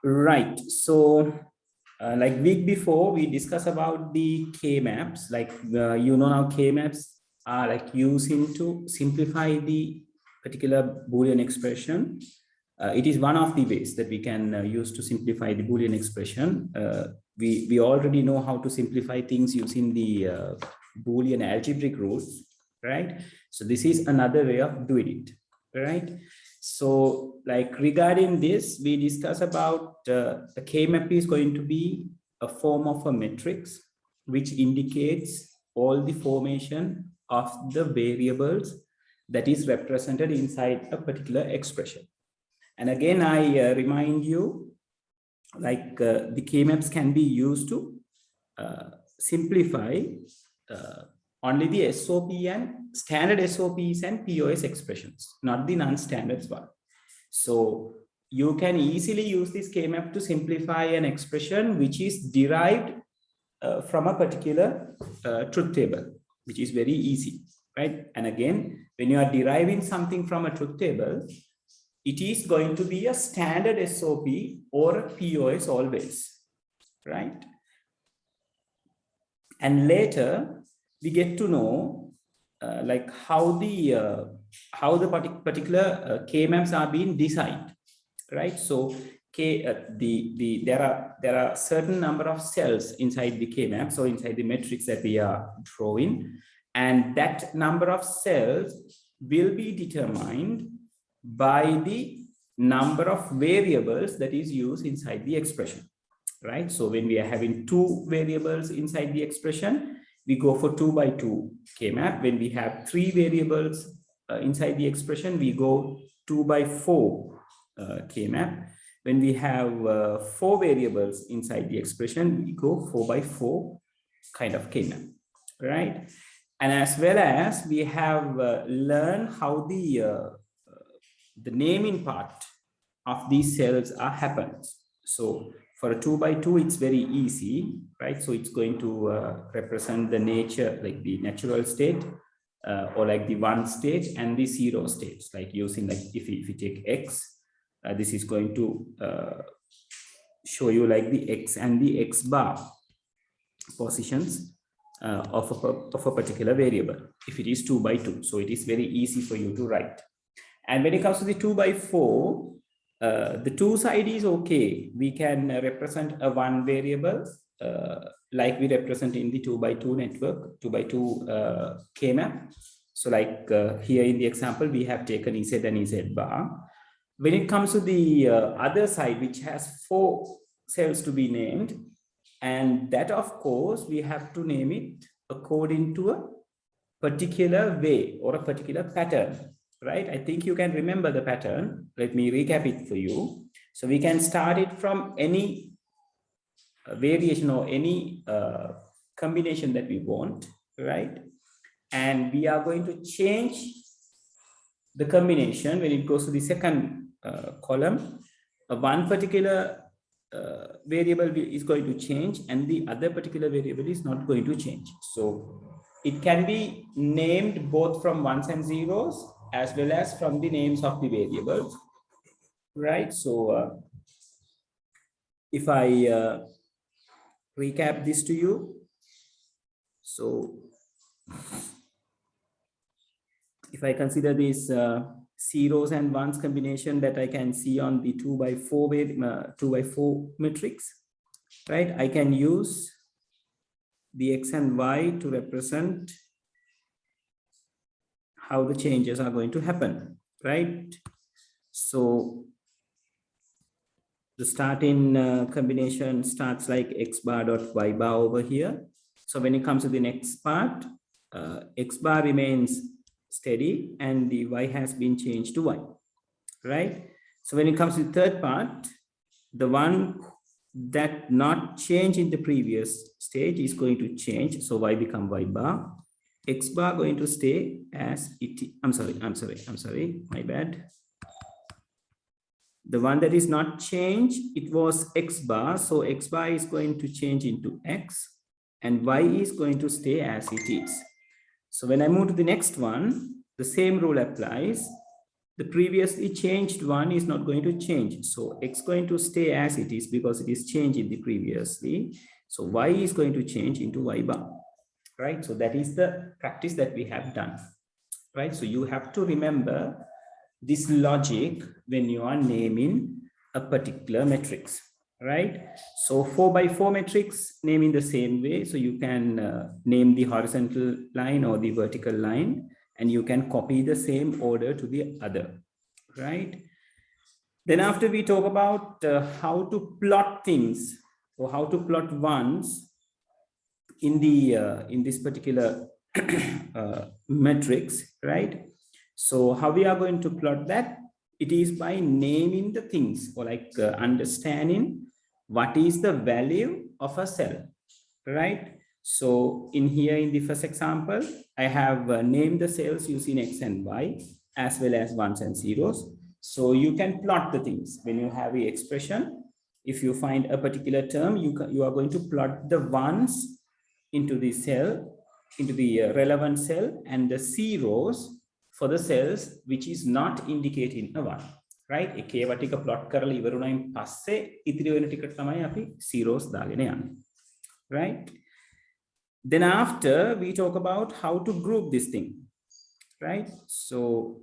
Right. So, like week before, we discussed about the K maps. Like now K maps are like using to simplify the particular Boolean expression. It is one of the ways that we can use to simplify the Boolean expression. We already know how to simplify things using the Boolean algebraic rules, right? So this is another way of doing it, right? So like regarding this, we discuss about a K-map is going to be a form of a matrix which indicates all the formation of the variables that is represented inside a particular expression. And again, I remind you, like the K-maps can be used to simplify only the SOP and standard SOPs and POS expressions, not the non-standards one. So you can easily use this K-map to simplify an expression which is derived from a particular truth table, which is very easy, right? And again, when you are deriving something from a truth table, it is going to be a standard SOP or a POS always, right? And later we get to know like how the particular K-maps are being designed, right? So there are certain number of cells inside the K-map, so inside the matrix that we are drawing, and that number of cells will be determined by the number of variables that is used inside the expression, right? So when we are having two variables inside the expression, we go for 2 by 2 K-map. When we have three variables inside the expression, we go 2 by 4 K-map. When we have 4 variables inside the expression, we go 4 by 4 kind of K-map, right? And as well as we have learned how the naming part of these cells are happens. So for a 2 by 2, it's very easy, right? So it's going to represent the nature, like the natural state, or like the 1 state and the 0 states, like using like if you take X, this is going to show you like the X and the X bar positions of a particular variable, if it is 2 by 2. So it is very easy for you to write. And when it comes to the 2 by 4, the 2 side is okay. We can represent a 1 variable like we represent in the 2 by 2 network, 2 by 2 K-map. So like here in the example, we have taken Z and Z bar. When it comes to the other side, which has 4 cells to be named, and that of course, we have to name it according to a particular way or a particular pattern. Right? I think you can remember the pattern. Let me recap it for you. So we can start it from any variation or any combination that we want, right? And we are going to change the combination when it goes to the second column. One particular variable is going to change and the other particular variable is not going to change. So it can be named both from ones and zeros as well as from the names of the variables, right? So if I recap this to you, so if I consider this zeros and ones combination that I can see on the 2 by 4 matrix, right? I can use the X and Y to represent how the changes are going to happen, right? So the starting combination starts like X bar dot Y bar over here. So when it comes to the next part, X bar remains steady and the Y has been changed to Y, right? So when it comes to the third part, the one that not changed in the previous stage is going to change. So Y become Y bar. X bar going to stay as it. I'm sorry, my bad. The one that is not changed, it was X bar. So X bar is going to change into X and Y is going to stay as it is. So when I move to the next one, the same rule applies. the previously changed one is not going to change. So X going to stay as it is because it is changed in the previously. So Y is going to change into Y bar, right? So that is the practice that we have done, right? So you have to remember this logic when you are naming a particular matrix, right? So 4 by 4 matrix, name in the same way. So you can name the horizontal line or the vertical line, and you can copy the same order to the other, right? Then after we talk about how to plot things or how to plot ones in the in this particular matrix, right? So how we are going to plot that? It is by naming the things, or like understanding what is the value of a cell, right? So in here, in the first example, I have named the cells using X and Y as well as ones and zeros. So you can plot the things when you have the expression. If you find a particular term, you are going to plot the ones into the cell, into the relevant cell, and the zeros for the cells which is not indicating a one, right? එකේ වටික plot කරලා ඉවරුණයින් පස්සේ ඉතිරි වෙන ටිකට තමයි අපි zeros දාගෙන යන්නේ, right? Then after we talk about how to group this thing, right? So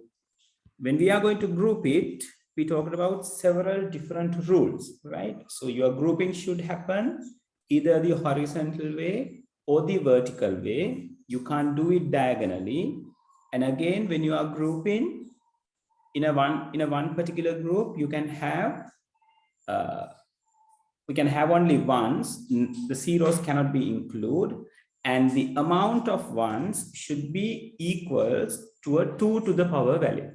when we are going to group it, we talked about several different rules, right? So your grouping should happen either the horizontal way or the vertical way. You can't do it diagonally. And again, when you are grouping in a one particular group, you can have we can have only ones. The zeros cannot be included, and the amount of ones should be equals to a 2 to the power value,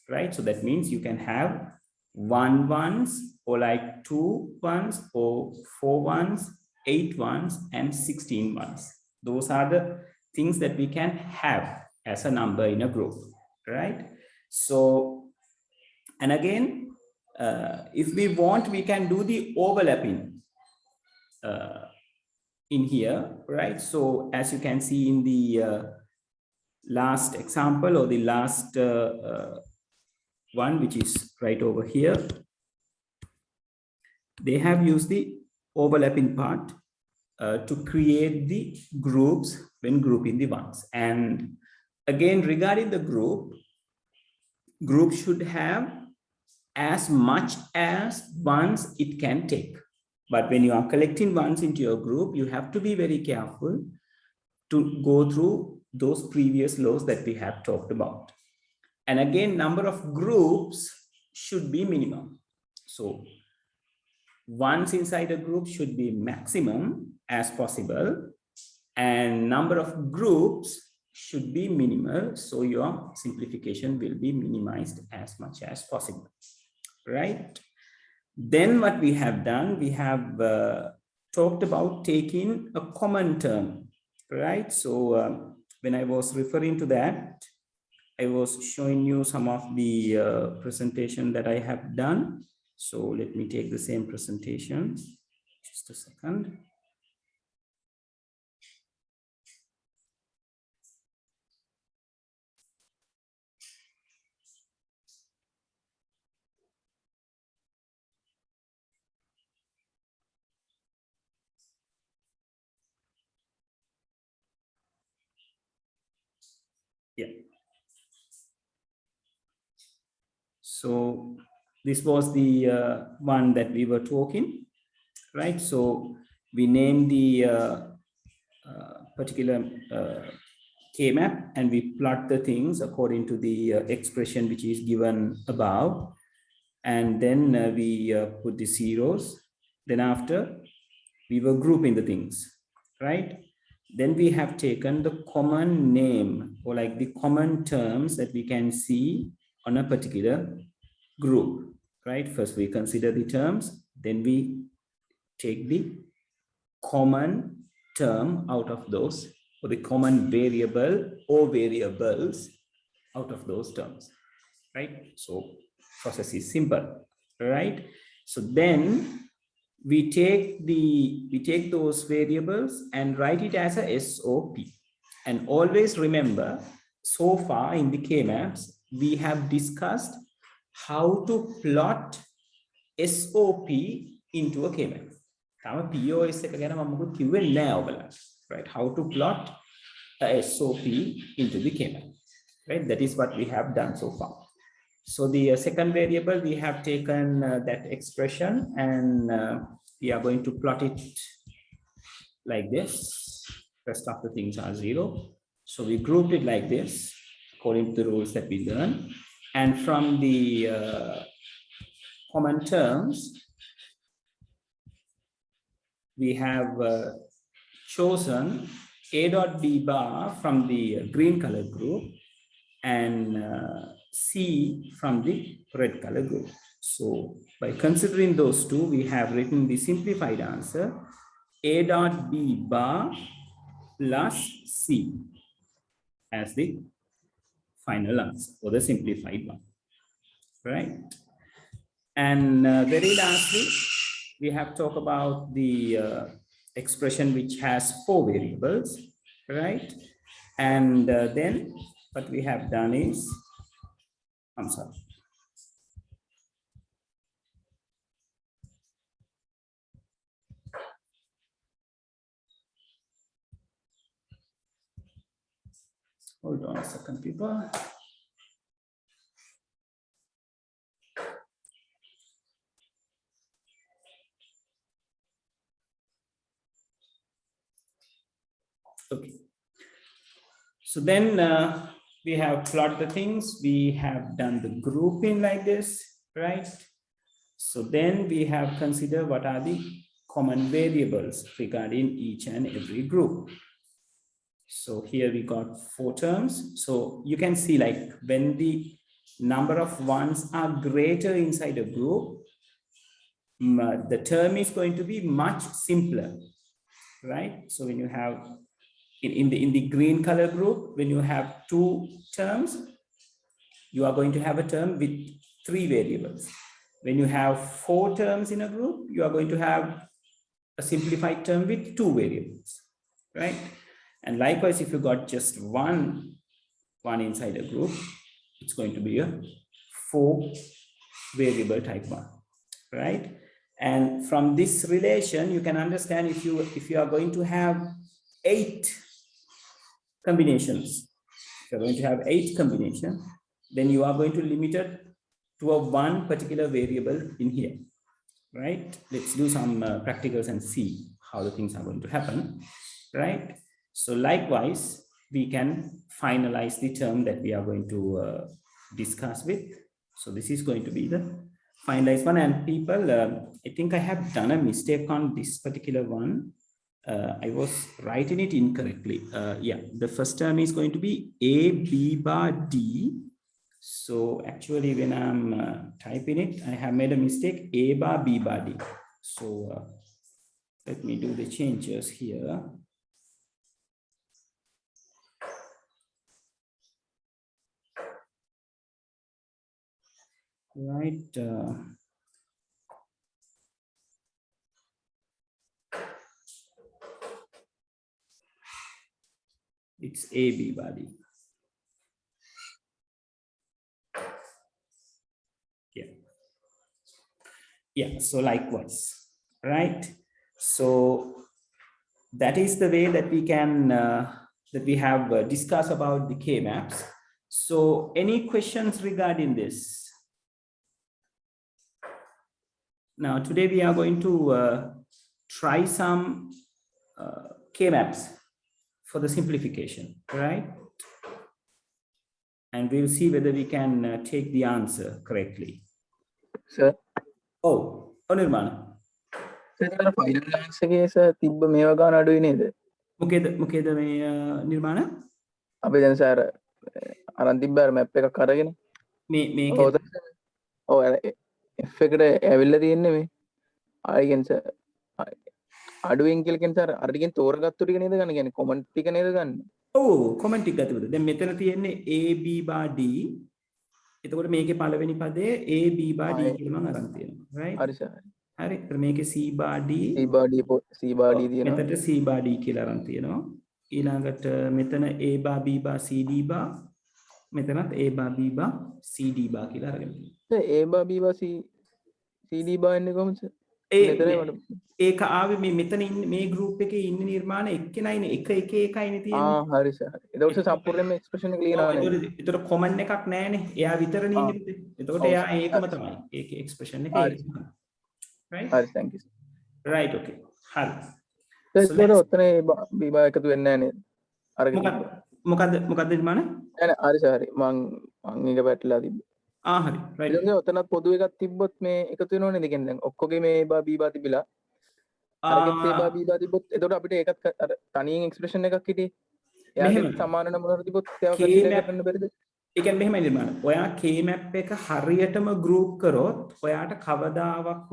right? So that means you can have 1 ones, or like 2 ones, or 4 ones, 8 ones, and 16 ones. Those are the things that we can have as a number in a group, right? So, and again, if we want, we can do the overlapping in here, right? So as you can see in the last example, or the last one, which is right over here, they have used the overlapping part to create the groups when grouping the ones. And again, regarding the group should have as much as ones it can take. But when you are collecting ones into your group, you have to be very careful to go through those previous laws that we have talked about. And again, number of groups should be minimum. So ones inside a group should be maximum as possible, and number of groups should be minimal. So your simplification will be minimized as much as possible, right? Then what we have done, we have talked about taking a common term, right? So when I was referring to that, I was showing you some of the presentation that I have done. So let me take the same presentation. Just a second. Yeah. So this was the one that we were talking, right? So we named the particular K-map, and we plot the things according to the expression which is given above. And then we put the zeros. Then after, we were grouping the things, right? Then we have taken the common name, or like the common terms that we can see on a particular group, right? First we consider the terms, then we take the common term out of those, or the common variable or variables out of those terms, right? So process is simple, right? So then we take those variables and write it as a SOP. And always remember, so far in the K-maps, we have discussed how to plot SOP into a K-map. POS right? How to plot a SOP into the K-map, right? That is what we have done so far. So the second variable, we have taken that expression and we are going to plot it like this. Rest of the things are 0. So we grouped it like this according to the rules that we learned. And from the common terms, we have chosen A dot B bar from the green color group and C from the red color group. So by considering those two, we have written the simplified answer A dot B bar plus C as the final answer or the simplified one, right? And very lastly, we have talked about the expression which has 4 variables, right? And then what we have done is, I'm sorry. Hold on a second, people. Okay. So then we have plotted the things. We have done the grouping like this, right? So then we have considered what are the common variables regarding each and every group. So here we got 4 terms. So you can see like when the number of ones are greater inside a group, the term is going to be much simpler, right? So when you have in the green color group, when you have 2 terms, you are going to have a term with 3 variables. When you have 4 terms in a group, you are going to have a simplified term with 2 variables, right? And likewise, if you got just one inside a group, it's going to be a 4 variable type one, right? And from this relation, you can understand if you are going to have 8 combinations, if you're going to have 8 combinations, then you are going to limit it to a 1 particular variable in here, right? Let's do some practicals and see how the things are going to happen, right? So likewise, we can finalize the term that we are going to discuss with. So this is going to be the finalized one. And people, I think I have done a mistake on this particular one. I was writing it incorrectly. Yeah, the first term is going to be A, B bar, D. So actually when I'm typing it, I have made a mistake, A bar, B bar, D. So let me do the changes here. Right. It's A, B bar, D. Yeah. Yeah, so likewise, right? So that is the way that we can, that we have discussed about the K-maps. So any questions regarding this? Now, today we are going to try some K-maps for the simplification, right? And we'll see whether we can take the answer correctly. Sir. Oh, Nirmana. Sir, final answer case tibba mewa gana aduwi neda. Mokeda me Nirmana? Abe dan sir aran tibba map එකක් අරගෙන මේ ඔව් F එකට ඇවිල්ලා තියෙන්නේ මේ ආයෙත් sir අඩුවෙන් කියලා කියන සර් අර ටිකෙන් තෝරගත්තු ටික නේද ගන්න කියන්නේ කොමන්ට් ටික නේද ගන්න ඔව් කොමන්ට් ටික ගත්තද දැන් මෙතන තියෙන්නේ A B bar D එතකොට මේකේ පළවෙනි පදේ A B bar D කියලා මම අරන් තියෙනවා right හරි සර් හරි එතකොට මේකේ C bar D C bar D තියෙනවා මෙතනට C bar D කියලා අරන් තියෙනවා ඊළඟට මෙතන A bar B bar C D bar මෙතනත් A bar B bar C D bar කියලා අරගෙන තියෙනවා. A bar B bar C D bar එන්නේ කොහොමද? මෙතනයි මට ඒක ආවේ මේ මෙතන ඉන්නේ මේ group එකේ ඉන්න නිර්මාණ එක්කෙනයිනේ එක එකයිනේ තියෙන්නේ. හරි සර්. ඒක සම්පූර්ණයෙන්ම එක්ස්ප්‍රෙෂන් එක ලියනවා නේද? ඒතර කොමන් එකක් නැහැනේ. එයා විතරනේ ඉන්නේ පුතේ. එතකොට එයා ඒකම තමයි. ඒකේ එක්ස්ප්‍රෙෂන් එක ඒකම. right? හරි thank you. right okay. හරි. ඒක ඔතන B bar එකතු වෙන්නේ නැහැ නේද? අරගෙන මොකද්ද නිර්මාණ? නෑ හරි සර් හරි. මං ඒක පැටලලා තිබ්බා. හරි. right. ඊළඟට ඔතනත් පොදු එකක් තිබ්බොත් මේ එකතු වෙනව නේද? කියන්නේ දැන් ඔක්කොගේ මේ A bar B bar තිබිලා අරගෙත් A bar B bar තිබ්බොත් එතකොට අපිට ඒකත් අර තනියෙන් එක්ස්ප්‍රෙෂන් එකක් හිටියේ. එයාගෙත් සමාන නම්බර් තිබ්බොත් ඒවා කන්සිඩර් කරන්න බැරිද? ඒ කියන්නේ මෙහෙමයි නිර්මාණ. ඔයා K map එක හරියටම group කරොත් ඔයාට කවදාවත්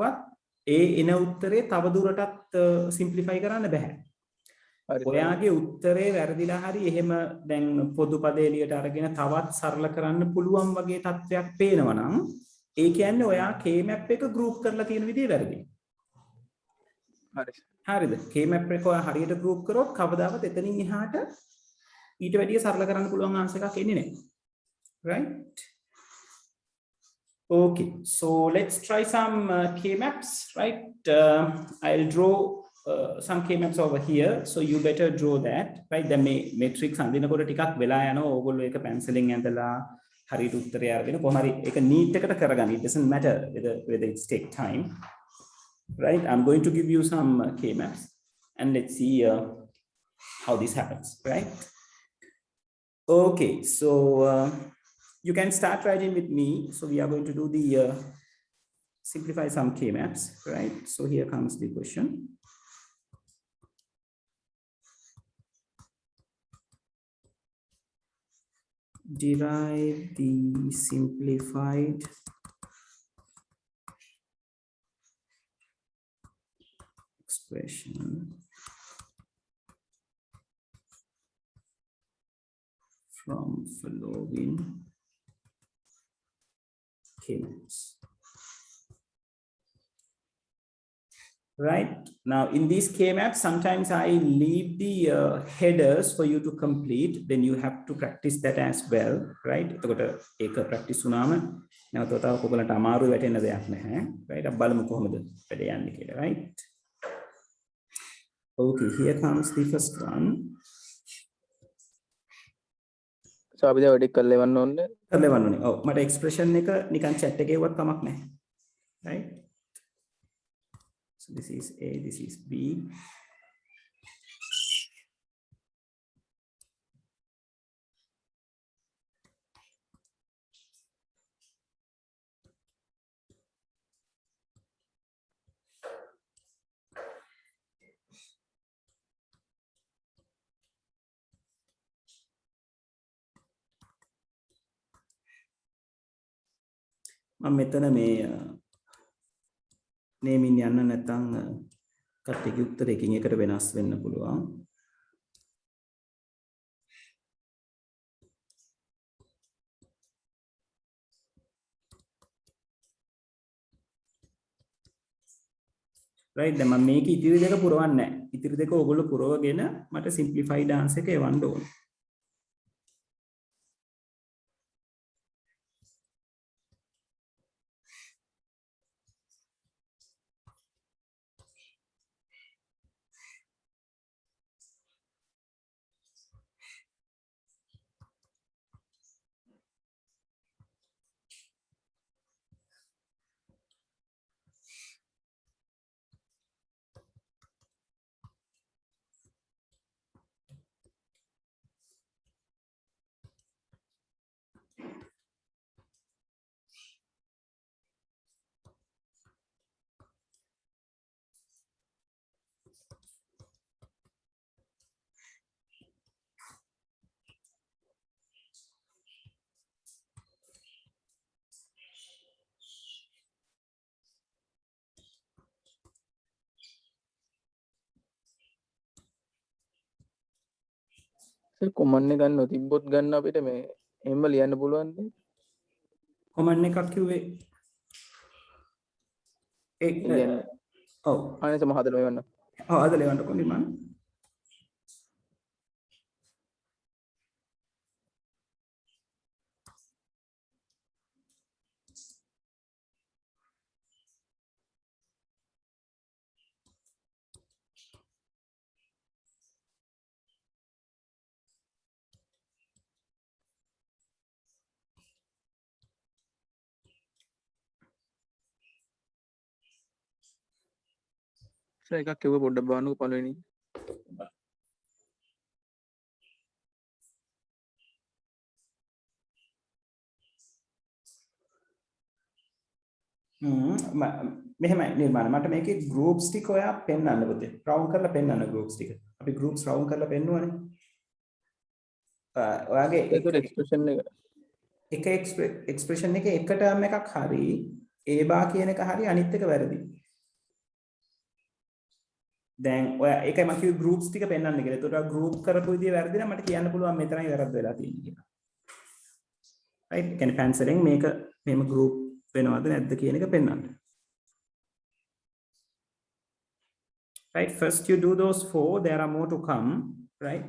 ඒ එන උත්තරේ තව දුරටත් simplify කරන්න බෑ. ඔයාගේ උත්තරේ වැරදිලා හරි එහෙම දැන් පොදු පද එළියට අරගෙන තවත් සරල කරන්න පුළුවන් වගේ තත්වයක් පේනවා නම් ඒ කියන්නේ ඔයා K map එක group කරලා තියෙන විදිය වැරදි. හරිද? K map එක ඔයා හරියට group කරොත් කවදාවත් එතනින් එහාට ඊට වැඩිය සරල කරන්න පුළුවන් ආන්සර් එකක් එන්නේ නැහැ. Right? Okay, so let's try some K maps, right? I'll draw some K maps over here, so you better draw that, right? The matrix අඳිනකොට ටිකක් වෙලා යනවා. ඕගොල්ලෝ ඒක penciling ඇඳලා හරියට උත්තරය අරගෙන කොහොම හරි ඒක neat එකට කරගන්න. It doesn't matter whether it take time, right? I'm going to give you some K maps and let's see how this happens, right? Okay, so you can start writing with me. So we are going to do the simplify some K maps, right? So here comes the question. Derive the simplified expression from following K maps. Right now in these K maps, sometimes I leave the headers for you to complete. Then you have to practice that as well, right? එතකොට ඒක practice වුණාම නැවත තව කොහොමද අමාරු වැටෙන්න දෙයක් නැහැ, right? අපි බලමු කොහොමද වැඩ යන්නේ කියලා, right? Okay, here comes the first one. So අපි දැන් වැඩි කරලා එවන්න ඕනේ. කරලා එවන්න ඕනේ. ඔව් මට expression එක නිකන් chat එකේ වුවත් කමක් නැහැ. Right? So this is A, this is B. මම මෙතන මේ නේමින් යන්න නැත්නම් කට්ටියගේ උත්තර එකින් එකට වෙනස් වෙන්න පුළුවන්. right දැන් මම මේක ඉතිරි දෙක පුරවන්නේ නැහැ. ඉතිරි දෙක ඕගොල්ලෝ පුරවගෙන මට simplified answer එක එවන්න ඕනේ. කොමන් එක ගන්න තිබ්බොත් ගන්න අපිට මේ එහෙම ලියන්න පුළුවන් නේ. කොමන් එකක් කිව්වේ ඒ කියන්නේ ඔව් අනේ සම හදලා එවන්න. ඔව් හදලා එවන්න කොහොමද මම එකක් කිව්ව පොඩ්ඩක් බලන්නකෝ පළවෙනි. මෙහෙමයි නිර්මාණ මට මේකේ groups ටික ඔයා පෙන්වන්න පුතේ. round කරලා පෙන්වන්න groups ටික. අපි groups round කරලා පෙන්නුවානේ. ඔයාගේ ඒකට එක්ස්ප්‍රෙෂන් එක එක එක්ස්ප්‍රෙෂන් එකේ එක ටර්ම් එකක් හරි a bar කියන එක හරි අනිත් එක වැරදි. දැන් ඔයා ඒකයි මම කිව්වේ groups ටික පෙන්වන්න කියලා. ඒකට ඔයා group කරපු විදිය වැරදි නම් මට කියන්න පුළුවන් මෙතනයි වැරද්ද වෙලා තියෙන්නේ කියලා. right? කියන්නේ පැන්සලෙන් මේක මෙහෙම group වෙනවද නැද්ද කියන එක පෙන්වන්න. Right? First you do those 4, there are more to come, right?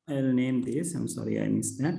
I'll name this. I'm sorry, I missed that.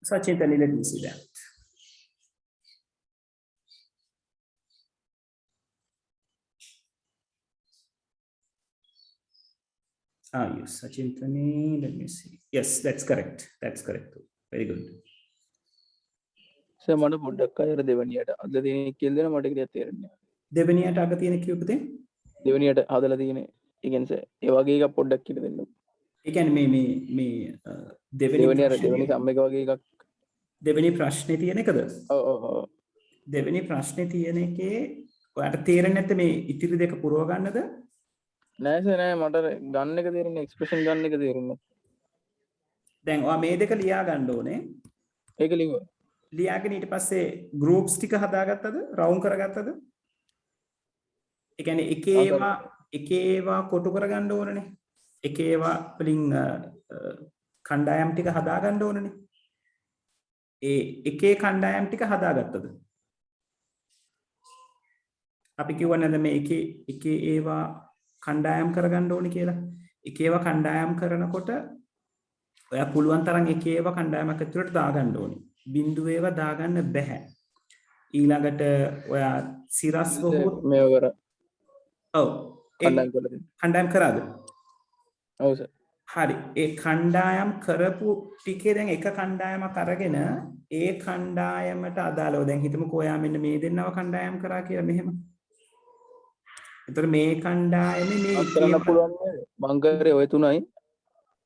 Sachintani, let me see that. Yes, Sachintani, let me see. Yes, that's correct. That's correct. Very good. Sir මට පොඩ්ඩක් අර දෙවනියට අදලා තියෙන කියලා දෙන්න මට කියලා තේරෙන්නේ නැහැ. දෙවෙනියට අග තියෙන කියපතේ? දෙවනියට හදලා තියෙන ඒ කියන්නේ සර් ඒ වගේ එකක් පොඩ්ඩක් කියලා දෙන්න. ඒ කියන්නේ මේ දෙවෙනි දෙවනි සම් එක වගේ එකක් දෙවෙනි ප්‍රශ්නේ තියෙන එකද? ඔව්. දෙවෙනි ප්‍රශ්නේ තියෙන එකේ ඔයාලට තේරෙන්නේ නැත්නම් මේ ඉතිරි දෙක පුරව ගන්නද? නෑ මට ගන්න එක තේරෙන්නේ එක්ස්ප්‍රෙෂන් ගන්න එක තේරෙන්නේ. දැන් ඔයා මේ දෙක ලියා ගන්න ඕනේ. ඒක ලියුවා. ලියාගෙන ඊට පස්සේ ගෲප්ස් ටික හදාගත්තද? රවුම් කරගත්තද? ඒ කියන්නේ එක ඒවා කොටු කරගන්න ඕනනේ. එක ඒවා වලින් කණ්ඩායම් ටික හදාගන්න ඕනනේ. ඒ එකේ කණ්ඩායම් ටික හදාගත්තද? අපි කිව්ව නේද මේ එකේ ඒවා කණ්ඩායම් කරගන්න ඕනේ කියලා. එක ඒවා කණ්ඩායම් කරනකොට ඔයා පුළුවන් තරම් එක ඒවා කණ්ඩායමක් ඇතුළට දාගන්න ඕනේ. බිඳුව ඒවා දාගන්න බෑ. ඊළඟට ඔයා සිරස්ව හෝ මේව කර. ඔව්. කණ්ඩායම් කරාද? ඔව් සර්. හරි. ඒ කණ්ඩායම් කරපු ටිකේ දැන් එක කණ්ඩායමක් අරගෙන ඒ කණ්ඩායමට අදාළව දැන් හිතමුකෝ ඔයා මෙන්න මේ දෙන්නව කණ්ඩායම් කරා කියලා මෙහෙම. එතකොට මේ කණ්ඩායමේ මේ කරන්න පුළුවන් නේද? මං කරේ ඔය තුනයි.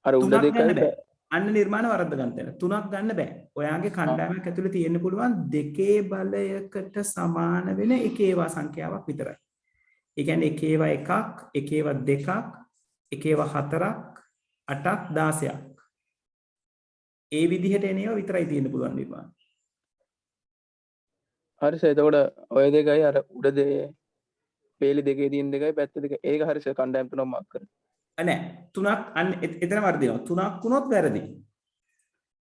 අර උඩ දෙකයි බෑ. අන්න නිර්මාණ වරද්ද ගන්න තැන. තුනක් ගන්න බෑ. ඔයාගේ කණ්ඩායමක් ඇතුලේ තියෙන්න පුළුවන් දෙකේ බලයකට සමාන වෙන එක ඒවා සංඛ්‍යාවක් විතරයි. ඒ කියන්නේ එක ඒවා එකක්, එක ඒවා දෙකක්, එක ඒවා හතරක්, 8ක් 16ක්. ඒ විදිහට එන ඒවා විතරයි තියෙන්න පුළුවන් නිර්මාණ. හරි සර්. එතකොට ඔය දෙකයි අර උඩ දෙකේ පේලි දෙකේ තියෙන දෙකයි පැත්ත දෙක. ඒක හරි සර්. කණ්ඩායම් තුනක් මාක් කරා. නෑ තුනක් අන්න එතන වර්ධිනවා. තුනක් වුණොත් වැරදි.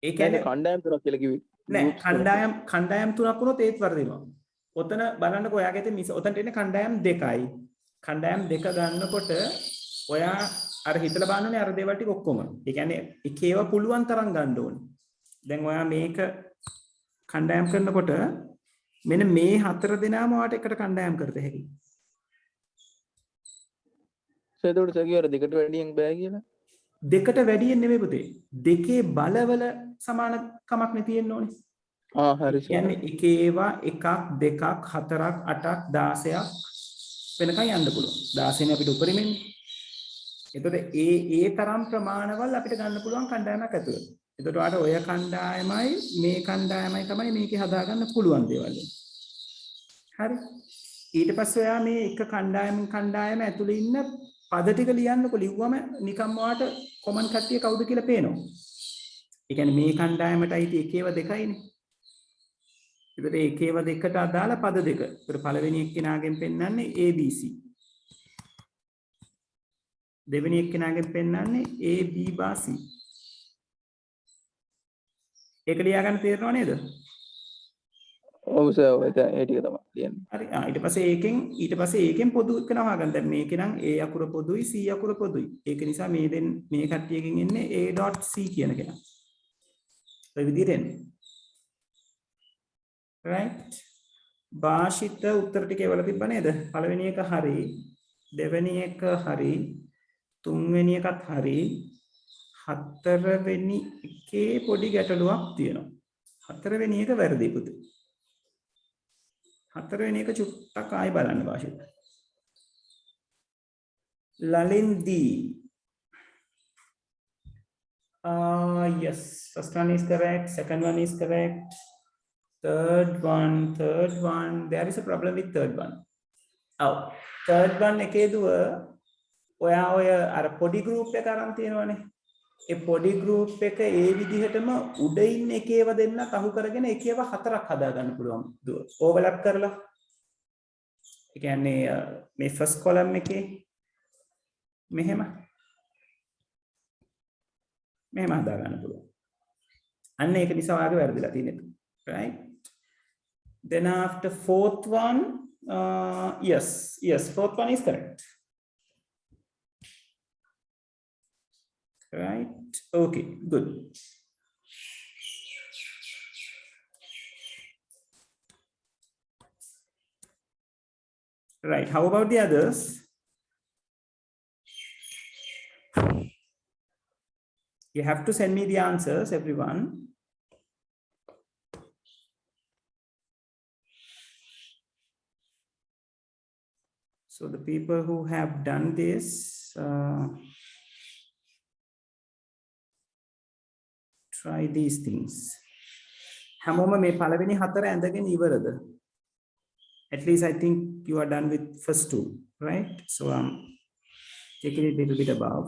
ඒ කියන්නේ කණ්ඩායම් තුනක් කියලා කිව්වේ. නෑ කණ්ඩායම් තුනක් වුණොත් ඒත් වර්ධිනවා. ඔතන බලන්නකෝ ඔයාගේ තියෙන ඔතනට එන්නේ කණ්ඩායම් දෙකයි. කණ්ඩායම් දෙක ගන්නකොට ඔයා අර හිතලා බලන්නනේ අර දේවල් ටික ඔක්කොම. ඒ කියන්නේ එක ඒවා පුළුවන් තරම් ගන්න ඕනේ. දැන් ඔයා මේක කණ්ඩායම් කරනකොට මෙන්න මේ හතර දෙනාම ඔයාට එකට කණ්ඩායම් කරත හැකියි. එතකොට සකියර දෙකට වැඩියෙන් බෑ කියලා. දෙකට වැඩියෙන් නෙමෙයි පුතේ. දෙකේ බලවල සමාන කමක් නේ තියෙන්න ඕනේ. හරි සර්. කියන්නේ එක ඒවා එකක් දෙකක් හතරක් 8ක් 16ක් වෙනකන් යන්න පුළුවන්. 16 නේ අපිට උපරිමෙන්නේ. එතකොට ඒ තරම් ප්‍රමාණවල අපිට ගන්න පුළුවන් කණ්ඩායමක් ඇතුළත. එතකොට ඔයාට ඔය කණ්ඩායමයි මේ කණ්ඩායමයි තමයි මේකේ හදාගන්න පුළුවන් දේවල්. හරි. ඊට පස්සේ ඔයා මේ එක කණ්ඩායම ඇතුළේ ඉන්න පද ටික ලියන්නකො. ලිව්වම නිකම්ම ඔයාට කොමන් කට්ටිය කවුද කියලා පේනවා. ඒ කියන්නේ මේ කණ්ඩායමට අයිති එකේව දෙකයිනේ. එතකොට එකේව දෙකට අදාළ පද දෙක. ඒතර පළවෙනි එක්කෙනාගෙන් පෙන්වන්නේ ABC. දෙවෙනි එක්කෙනාගෙන් පෙන්වන්නේ ABC. ඒක ලියා ගන්න තේරෙනව නේද? ඔව් සර්. ඒ ටික තමයි ලියන්නේ. හරි. ඊට පස්සේ ඒකෙන් පොදු එක නහගන්න. දැන් මේකේ නම් A අකුර පොදුයි C අකුර පොදුයි. ඒක නිසා මේ කට්ටියකින් එන්නේ A.C කියන කෙනා. ඔය විදිහට එන්නේ. right. භාෂිත උත්තර ටික එවලා තිබ්බ නේද? පළවෙනි එක හරි. දෙවෙනි එක හරි. තුන්වෙනි එකත් හරි. හතරවෙනි එකේ පොඩි ගැටලුවක් තියෙනවා. හතරවෙනි එක වැරදි පුතේ. හතරවෙනි එක චුට්ටක් ආයෙ බලන්න භාෂිත. ලලින්දී. Yes, first one is correct, second one is correct. Third one, there is a problem with third one. Third one එකේ දුව ඔයා ඔය අර පොඩි group එක අරන් තියෙනවනේ. ඒ පොඩි group එක ඒ විදිහටම උඩ ඉන්න එකේව දෙන්නත් අහු කරගෙන එකේව හතරක් හදා ගන්න පුළුවන් දුව. ඕවර්ලැප් කරලා. ඒ කියන්නේ මේ first column එකේ මෙහෙම හදා ගන්න පුළුවන්. අන්න ඒක නිසා ඔයාගේ වැරදිලා තියෙන්නේ. Right? Then after fourth one, yes, fourth one is correct. Right? Okay, good. Right, how about the others? You have to send me the answers, everyone. So the people who have done this, try these things. හැමෝම මේ පළවෙනි හතර ඇඳගෙන ඉවරද? At least I think you are done with first two, right? So I'm taking it a little bit above.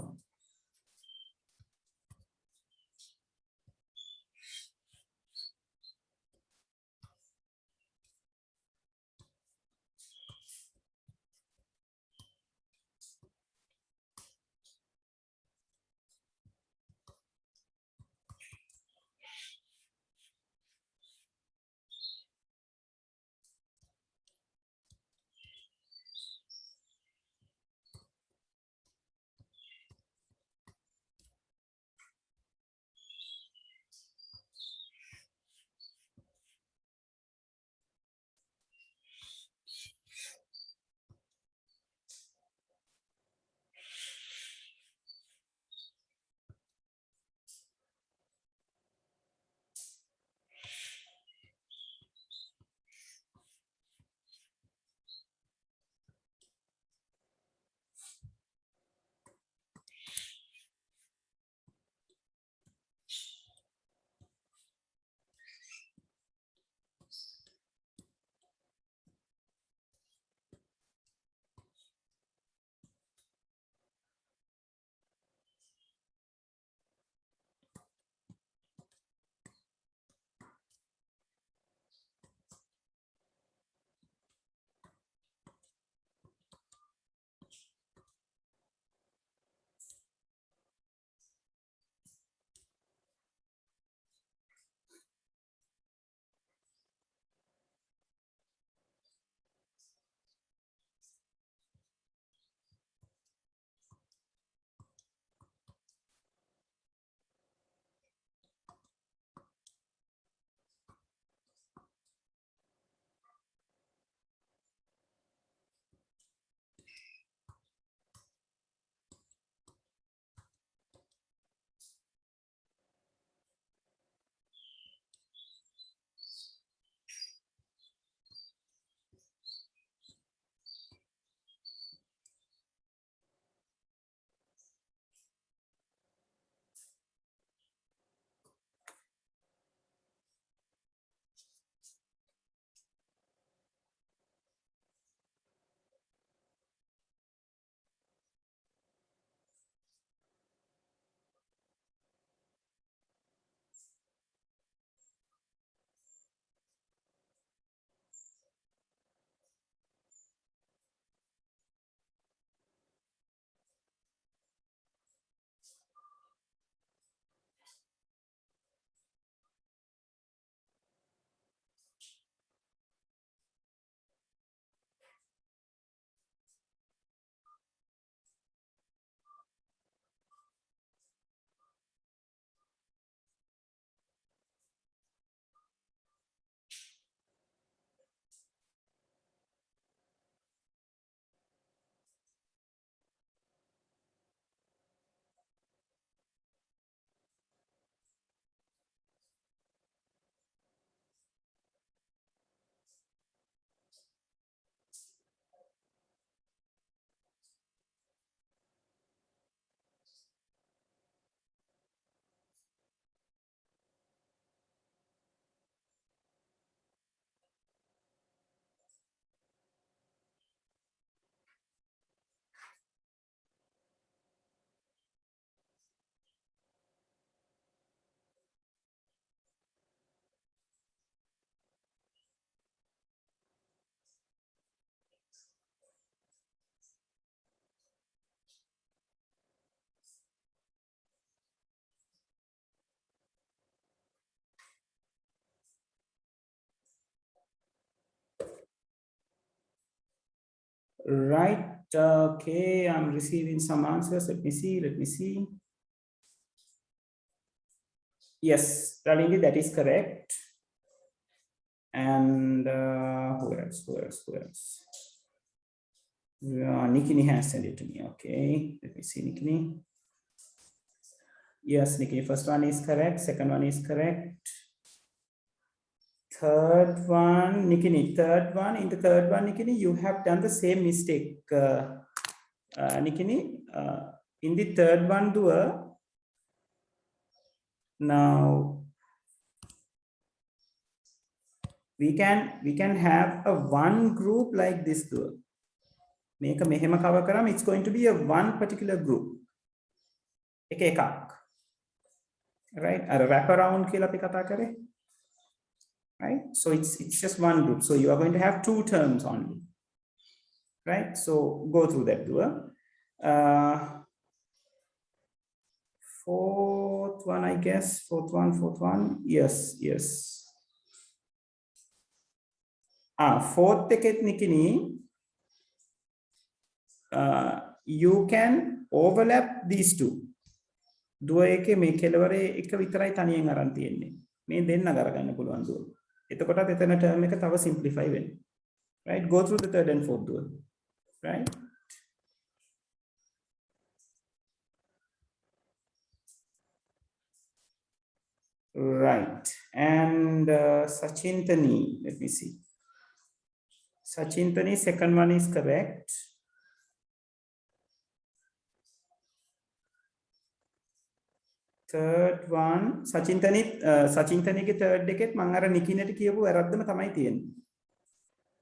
Right. Okay, I'm receiving some answers. Let me see. Let me see. Yes, Ralini, that is correct. And who else? Who else? Who else? Yeah, Nikini has sent it to me. Okay, let me see, Nikini. Yes, Nikini, first one is correct. Second one is correct. Third one, Nikini, third one, in the third one, Nikini, you have done the same mistake. Nikini, in the third one, now, we can have a one group like this dual. Make a mehema cover karam, it's going to be a one particular group. Ekak. Right? A wraparound kila api kata kare. Right? So it's just one group. So you are going to have two terms only. Right? So go through that dual. Fourth one, I guess. Fourth one. Yes. Fourth ticket nikini. You can overlap these two. දුව එකේ මේ කෙලවරේ එක විතරයි තනියෙන් අරන් තියෙන්නේ. මේ දෙන්න අරගන්න පුළුවන් දුව. එතකොටත් එතන ටර්ම් එක තව සිම්ප්ලිෆයි වෙනවා. Right? Go through the third and fourth dual. Right? Right. And Sachintani, let me see. Sachintani, second one is correct. Third one, Sachintani ke third decade මම අර නිකිනට කියපු වැරද්දම තමයි තියෙන්නේ.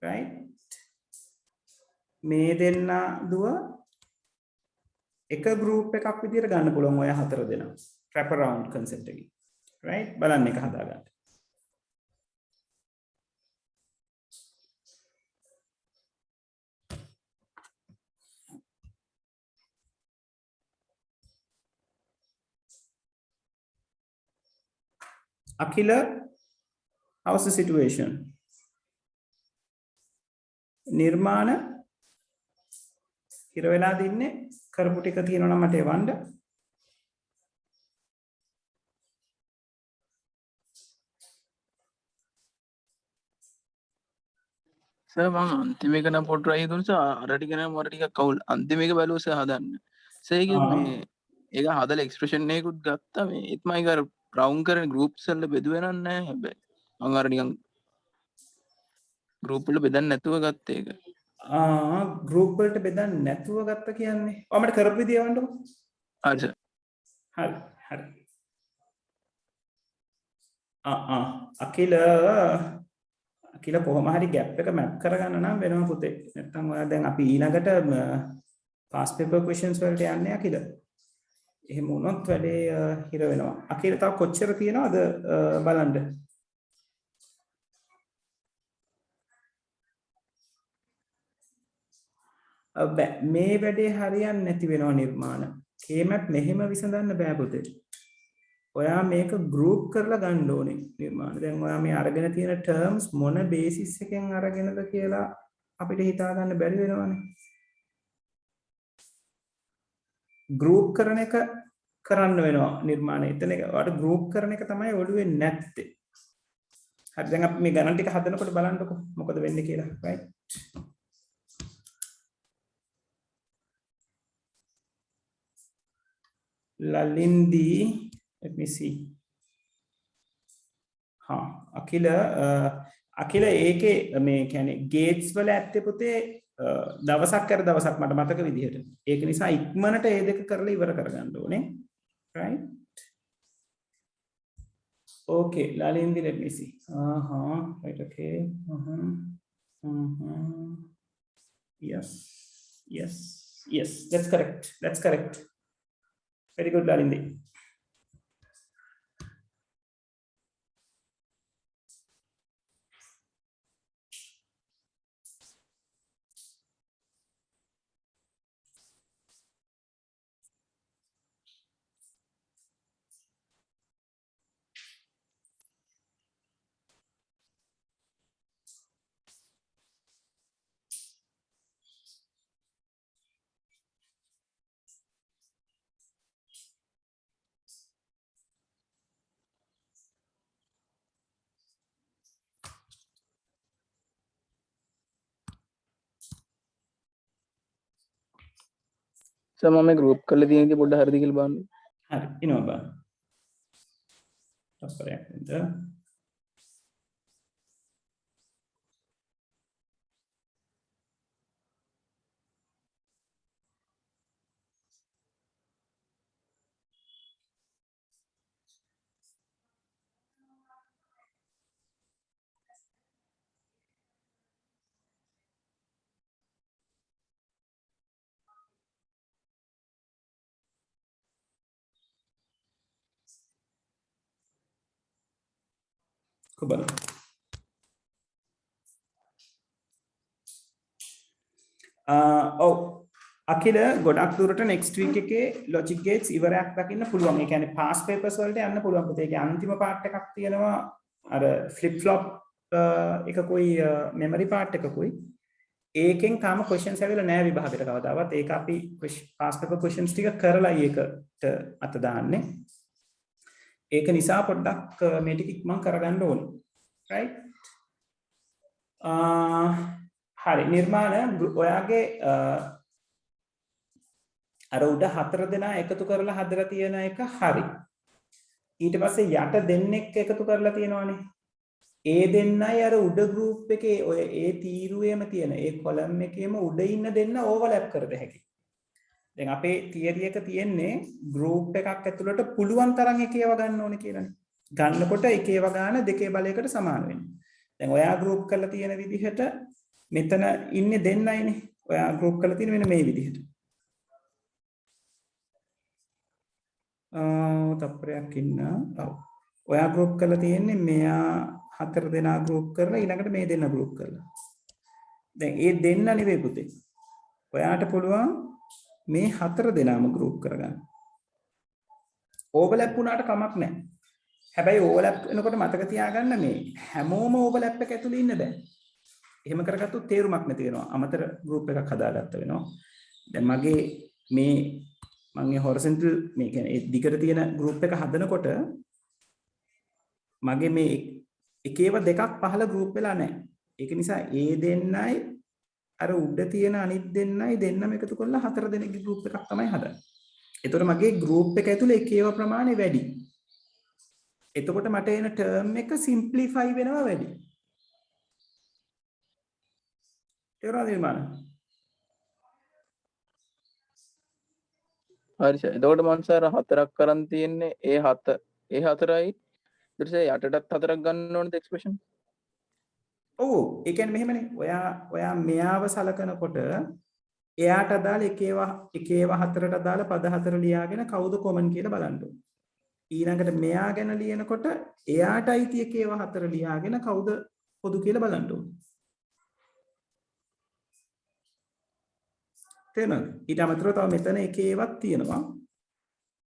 Right? මේ දෙන්න දුව එක group එකක් විදියට ගන්න පුළුවන් ඔය හතර දෙනා. Wrap around concept එකේ. Right? බලන්න එක හදාගන්න. Akila, how's the situation? Nirmana හිර වෙලා දින්නේ කරපු ටික තියෙනවා නම් මට එවන්න. සර් මම අන්තිම එක නම් පොඩ්ඩක් try දුන්නා අර ටික නම් මර ටිකක් කවුල් අන්තිම එක බැලුවා සර් හදන්න. සර් ඒක මේ ඒක හදලා එක්ස්ප්‍රෙෂන් එකකුත් ගත්තා මේ ඒත් මම ඒක අර රවුන්ඩ් කරන ගෲප්ස් වල බෙදුවේ නැහැ හැබැයි මම අර නිකන් ගෲප් වල බෙදන්න නැතුව ගත්තා ඒක. ගෲප් වලට බෙදන්න නැතුව ගත්ත කියන්නේ ඔය මට කරපු විදිය යවන්නකො. හරි සර්. හරි. අකිල කොහොම හරි ගැප් එක මැප් කරගන්න නම් වෙනවා පුතේ. නැත්තම් ඔයා දැන් අපි ඊළඟට past paper questions වලට යන්නේ අකිල. එහෙම වුණොත් වැඩේ හිර වෙනවා. අකිල තව කොච්චර තියෙනවද බලන්න. මේ වැඩේ හරියන්නේ නැති වෙනවා නිර්මාණ. K-map මෙහෙම විසඳන්න බෑ පුතේ. ඔයා මේක group කරලා ගන්න ඕනේ නිර්මාණ. දැන් ඔයා මේ අරගෙන තියෙන terms මොන basis එකෙන් අරගෙනද කියලා අපිට හිතා ගන්න බැරි වෙනවනේ. group කරන එක කරන්න වෙනවා නිර්මාණ. එතන ඔයාට group කරන එක තමයි ඔළුවේ නැත්තේ. හරි දැන් අපි මේ ගණන් ටික හදනකොට බලන්නකො මොකද වෙන්නේ කියලා. right? Lalindi, let me see. Akila ඒකේ මේ කියන්නේ ගේට්ස් වල ඇත්තේ පුතේ දවසක් කර දවසක් මට මතක විදිහට. ඒක නිසා ඉක්මනට ඒ දෙක කරලා ඉවර කරගන්න ඕනේ. right? Okay, Lalindi, let me see. Right, okay. Yes, that's correct. Very good, Lalindi. Sir මම මේ ගෲප් කරලා තියෙන දේ පොඩ්ඩක් හරිද කියලා බලන්න. හරි ඉනවා බලන්න. තප්පරයක් නේද? බලමු. ඔව් අකිල ගොඩක් දුරට next week එකේ logic gates ඉවරයක් දකින්න පුළුවන්. ඒ කියන්නේ past papers වලට යන්න පුළුවන්. ඒකේ අන්තිම part එකක් තියෙනවා අර flip flop එකකුයි memory part එකකුයි. ඒකෙන් තාම questions ඇවිල්ලා නැහැ විභාගයට කවදාවත්. ඒක අපි past paper questions ටික කරලා ඒකට අත දාන්නේ. ඒක නිසා පොඩ්ඩක් මේ ටික ඉක්මන් කරගන්න ඕනේ. right? හරි නිර්මාණ ඔයාගේ අර උඩ හතර දෙනා එකතු කරලා හදලා තියෙන එක හරි. ඊට පස්සේ යට දෙන්නෙක් එකතු කරලා තියෙනවානේ. ඒ දෙන්නයි අර උඩ group එකේ ඔය ඒ තීරුවේම තියෙන ඒ column එකේම උඩ ඉන්න දෙන්න overlap කරද හැකි. දැන් අපේ theory එක තියෙන්නේ group එකක් ඇතුළට පුළුවන් තරම් එකේව ගන්න ඕනේ කියලානේ. ගන්නකොට එකේව ගන්න දෙකේ බලයකට සමාන වෙනවා. දැන් ඔයා group කරලා තියෙන විදිහට මෙතන ඉන්නේ දෙන්නයිනේ. ඔයා group කරලා තියෙන වෙන මේ විදිහට. තප්පරයක් ඉන්න. ඔව්. ඔයා group කරලා තියෙන්නේ මෙයා හතර දෙනා group කරලා ඊළඟට මේ දෙන්න group කරලා. දැන් මේ දෙන්න නෙවෙයි පුතේ. ඔයාට පුළුවන් මේ හතර දෙනාම group කරගන්න. overlap වුණාට කමක් නැහැ. හැබැයි overlap වෙනකොට මතක තියාගන්න මේ හැමෝම overlap එක ඇතුලේ ඉන්න බෑ. එහෙම කරගත්තොත් තේරුමක් නැති වෙනවා. අමතර group එකක් හදාගත්ත වෙනවා. දැන් මගේ මේ මගේ horizontal මේ කියන්නේ දිගට තියෙන group එක හදනකොට මගේ මේ එකේව දෙකක් පහළ group වෙලා නැහැ. ඒක නිසා ඒ දෙන්නයි අර උඩ තියෙන අනිත් දෙන්නයි දෙන්නම එකතු කරලා හතර දෙනෙක්ගේ group එකක් තමයි හදන්නේ. එතකොට මගේ group එක ඇතුලේ එකේව ප්‍රමාණය වැඩි. එතකොට මට එන term එක simplify වෙනවා වැඩි. තේරුණාද නිර්මාණ? හරි සර්. එතකොට මං සර් හතරක් කරන් තියෙන්නේ ඒ හතරයි ඊට පස්සේ යටටත් හතරක් ගන්න ඕනද එක්ස්ප්‍රෙෂන්? ඔව් ඒ කියන්නේ මෙහෙමනේ. ඔයා මෙයාව සලකනකොට එයාට අදාළ එකේව හතරට අදාළ පද හතර ලියාගෙන කවුද කොමන් කියලා බලන්න ඕනේ. ඊළඟට මෙයා ගැන ලියනකොට එයාට අයිති එකේව හතර ලියාගෙන කවුද පොදු කියලා බලන්න ඕනේ. තේරෙනවද? ඊට අමතරව තව මෙතන එකේවත් තියෙනවා.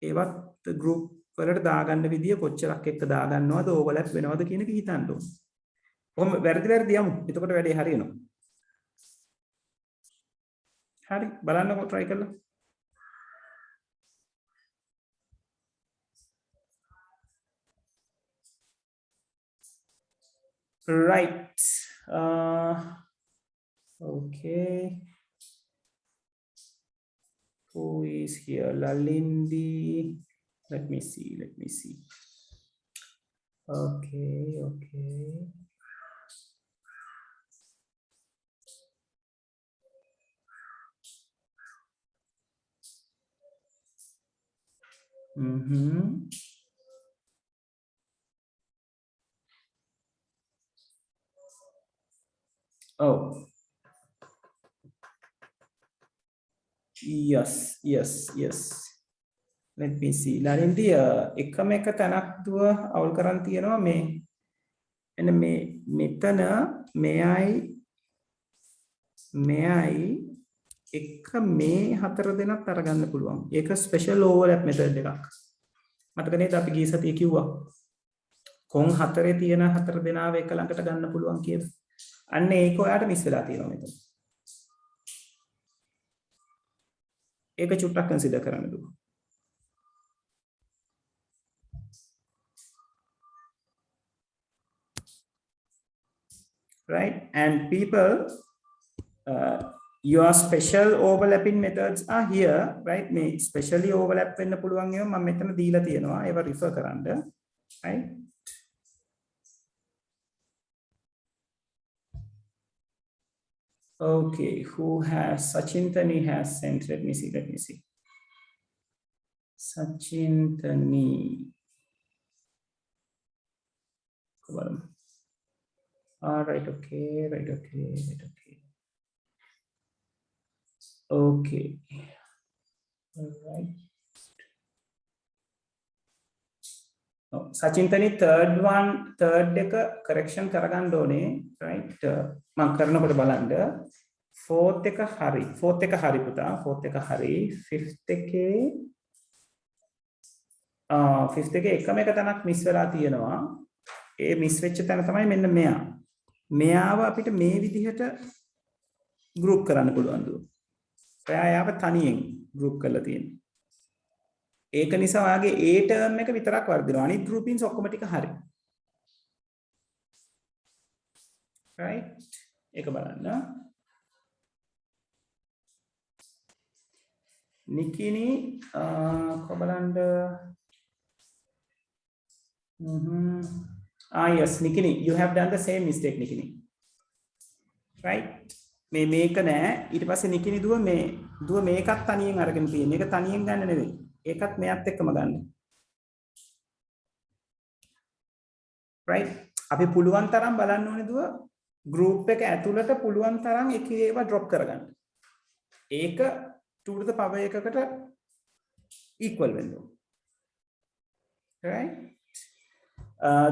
ඒවත් group වලට දාගන්න විදිය කොච්චරක් එක්ක දාගන්නවද ඕවර්ලැප් වෙනවද කියන එක හිතන්න ඕනේ. කොහොම වැරදි යමු. එතකොට වැඩේ හරියනවා. හරි බලන්නකෝ try කරලා. right okay, who is here? Lalindi. Let me see. Okay. Oh, yes. Let me see. Lalindi එකම එක තැනක් දුව අවුල් කරන් තියෙනවා මේ එන්න මේ මෙතන මෙයයි එක මේ හතර දෙනක් අරගන්න පුළුවන්. ඒක ස්පෙෂල් ඕවර්ලැප් මෙතඩ් එකක්. මතක නේද අපි ගිය සතියේ කිව්වා. කොන් හතරේ තියෙන හතර දෙනාව එක ළඟට ගන්න පුළුවන් කියලා. අන්න ඒක ඔයාට මිස් වෙලා තියෙනවා මෙතන. ඒක චුට්ටක් කන්සිඩර් කරන්න දුව. Right? And people, your special overlapping methods are here, right? මේ specially overlap වෙන්න පුළුවන් ඒවා මම මෙතන දීලා තියෙනවා. ඒවා refer කරන්න. Right? Okay, who has Sachintani has sent? Let me see. Sachintani. Right, okay. Okay. All right. සචින්තනි third එක correction කරගන්න ඕනේ right මම කරනකොට බලන්න fourth එක හරි පුතා fourth එක හරි fifth එකේ fifth එකේ එකම එක තැනක් මිස් වෙලා තියෙනවා ඒ මිස් වෙච්ච තැන තමයි මෙන්න මෙයාව අපිට මේ විදිහට group කරන්න පුළුවන් දුව. එයාව තනියෙන් group කරලා තියෙනවා. ඒක නිසා ඔයාගේ A term එක විතරක් වර්ධිනවා. අනිත් groupings ඔක්කොම ටික හරි. right? ඒක බලන්න. නිකිනි කොබලන්ඩ yes Nikini you have done the same mistake Nikini right මේක නෑ ඊට පස්සේ නිකිනි දුව මේකත් තනියෙන් අරගෙන තියෙන. මේක තනියෙන් ගන්න නෙවෙයි. ඒකත් මෙයත් එක්කම ගන්න. right අපි පුළුවන් තරම් බලන්න ඕනේ දුව group එක ඇතුළට පුළුවන් තරම් එක ඒවා drop කරගන්න. ඒක 2 to the power එකකට equal වෙන්න ඕනේ. right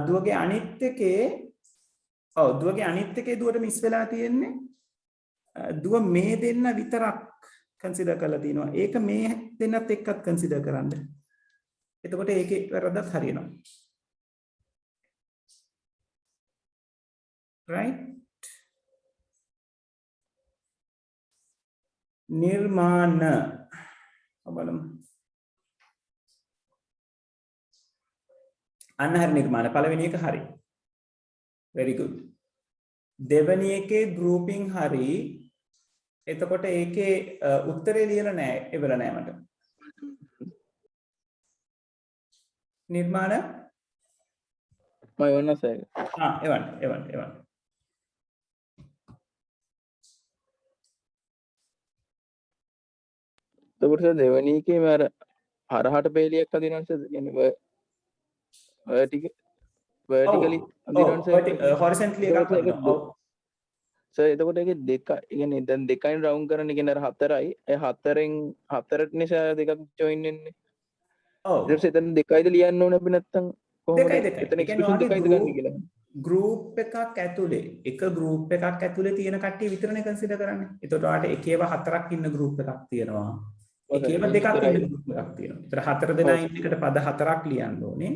දුවගේ අනිත් එකේ දුවට මිස් වෙලා තියෙන්නේ දුව මේ දෙන්න විතරක් කන්සිඩර් කරලා තිනවා. ඒක මේ දෙන්නත් එක්කත් කන්සිඩර් කරන්න. එතකොට ඒකේ වැරද්දක් හරියනවා. right නිර්මාණ බලමු. අන්න හරි නිර්මාණ පළවෙනි එක හරි. very good. දෙවෙනි එකේ grouping හරි. එතකොට ඒකේ උත්තරේ ලියලා නැහැ. එවල නැහැ මට. නිර්මාණ මම එවන්න සර්. එවන්න. එතකොට දෙවෙනි එකේ මම අර හරහට පෙළියක් අදිනවා සර්. කියන්නේ vertically horizontally එකක් අදිනවා. සර් එතකොට ඒකේ දෙක කියන්නේ දැන් දෙකයින් රවුන්ඩ් කරන කියන්නේ අර හතරයි. ඒ හතරට නිසා දෙකක් join වෙන්නේ. ඊට පස්සේ එතන දෙකයිද ලියන්න ඕනේ අපි නැත්තම් කොහොමද? එතන expression දෙකයිද ගන්න කියලා. group එකක් ඇතුලේ group එකක් ඇතුලේ තියෙන කට්ටිය විතරනේ consider කරන්නේ. ඒතකොට ඔයාලට එකේව හතරක් ඉන්න group එකක් තියෙනවා. එකේව දෙකක් ඉන්න group එකක් තියෙනවා. ඒතර හතර දෙනා ඉන්න එකට පද හතරක් ලියන්න ඕනේ.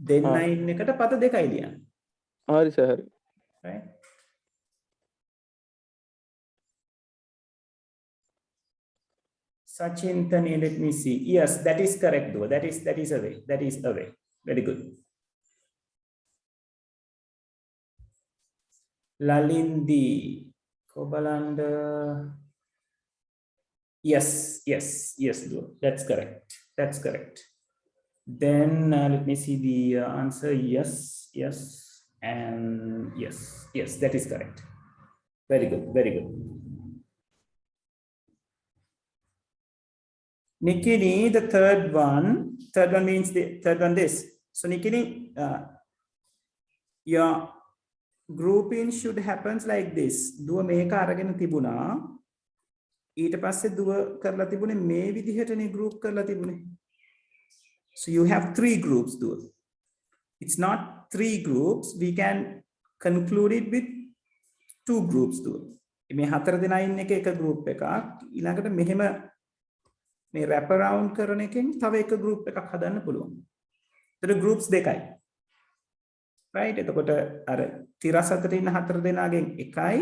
දෙන්නා ඉන්න එකට පද දෙකයි ලියන්න. හරි සර් හරි. right Sachintani, let me see. Yes, that is correct though. That is away. Very good. Lalindi Kobalanda. Yes though. That's correct. Then let me see the answer. Yes and yes, that is correct. Very good. Nikini, the third one means the third one this. So Nikini, your grouping should happens like this. Duwa මේක අරගෙන තිබුණා. ඊට පස්සේ දුව කරලා තිබුණේ මේ විදිහටනේ group කරලා තිබුණේ. So you have 3 groups දුව. It's not 3 groups. We can conclude it with 2 groups දුව. මේ හතර දෙනා ඉන්න එක group එකක්. ඊළඟට මෙහෙම මේ wrap around කරන එකෙන් තව එක group එකක් හදන්න පුළුවන්. ඒතර groups දෙකයි. right එතකොට අර තිරස් අතර ඉන්න හතර දෙනාගෙන් එකයි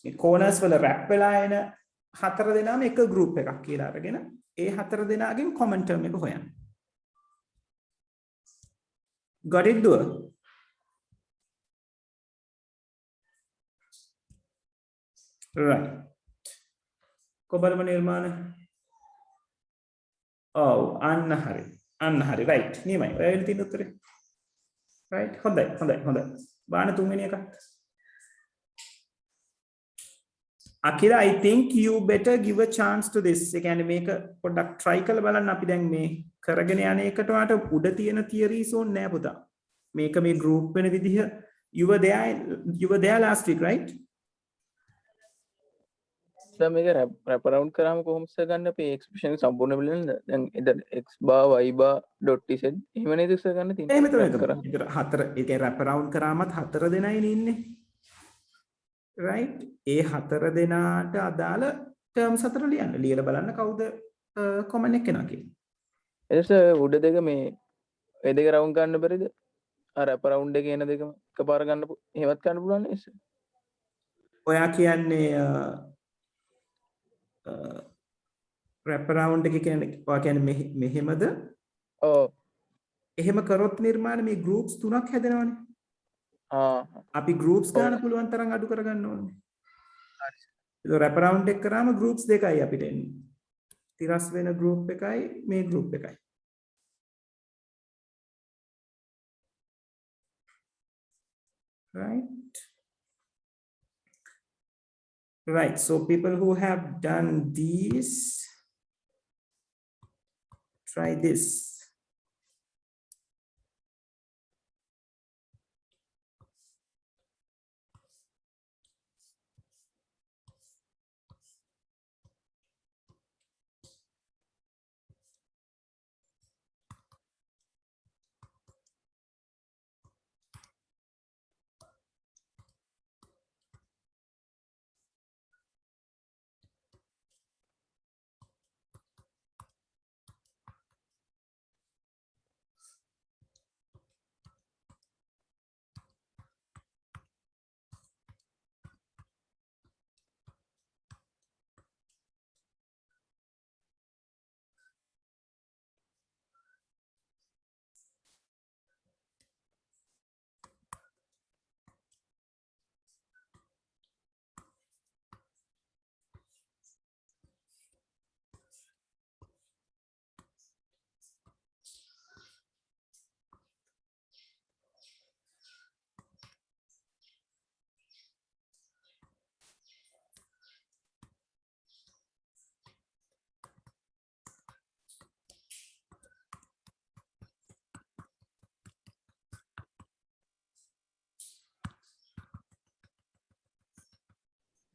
මේ corners වල wrap වෙලා එන හතර දෙනාම එක group එකක් කියලා අරගෙන ඒ හතර දෙනාගෙන් common term එක හොයන්න. got it දුව? right කොබලම නිර්මාණ අන්න හරි right නියමයි ඔයාලා තියෙන උත්තරේ right හොඳයි බාන තුන්වෙනි එකත් Akira I think you better give a chance to this ඒ කියන්නේ මේක පොඩ්ඩක් try කරලා බලන්න අපි දැන් මේ කරගෙන යන එකට වාට උඩ තියෙන theories ඕනේ නෑ පුතා මේක මේ group වෙන විදිහ you were there last week right දැන් මේක රැප් අරවුන්ඩ් කරාම කොහොමද ගන්න අපේ එක්ස්ප්‍රෙෂන් සම්පූර්ණ වෙලෙන්ද දැන් එතන x bar y bar dot z එහෙම නේද ඉස්සර ගන්න තියෙන්නේ එහෙම තමයි. කරා ඒතර හතර ඒ කියන්නේ රැප් අරවුන්ඩ් කරාමත් හතර දෙනයිනේ ඉන්නේ. right? ඒ හතර දෙනාට අදාළ ටර්ම්ස් හතර ලියන්න. ලියලා බලන්න කවුද කොමන් එක එනවා කියලා. එතකොට උඩ දෙක මේ ඒ දෙක රවුන්ඩ් ගන්න බැරිද? අර රැප් අරවුන්ඩ් එකේ එන දෙකම එකපාර ගන්න එහෙමත් ගන්න පුළුවන් නේද? ඔයා කියන්නේ රැප් අරවුන්ඩ් එක කියන්නේ ඔයා කියන්නේ මෙහෙමද? ඔව්. එහෙම කරොත් නිර්මාණ මේ groups තුනක් හැදෙනවනේ. අපි groups ගන්න පුළුවන් තරම් අඩු කරගන්න ඕනේ. හරි. ඒක රැප් අරවුන්ඩ් එක කරාම groups දෙකයි අපිට එන්නේ. තිරස් වෙන group එකයි මේ group එකයි. Right? Right. So people who have done these, try this.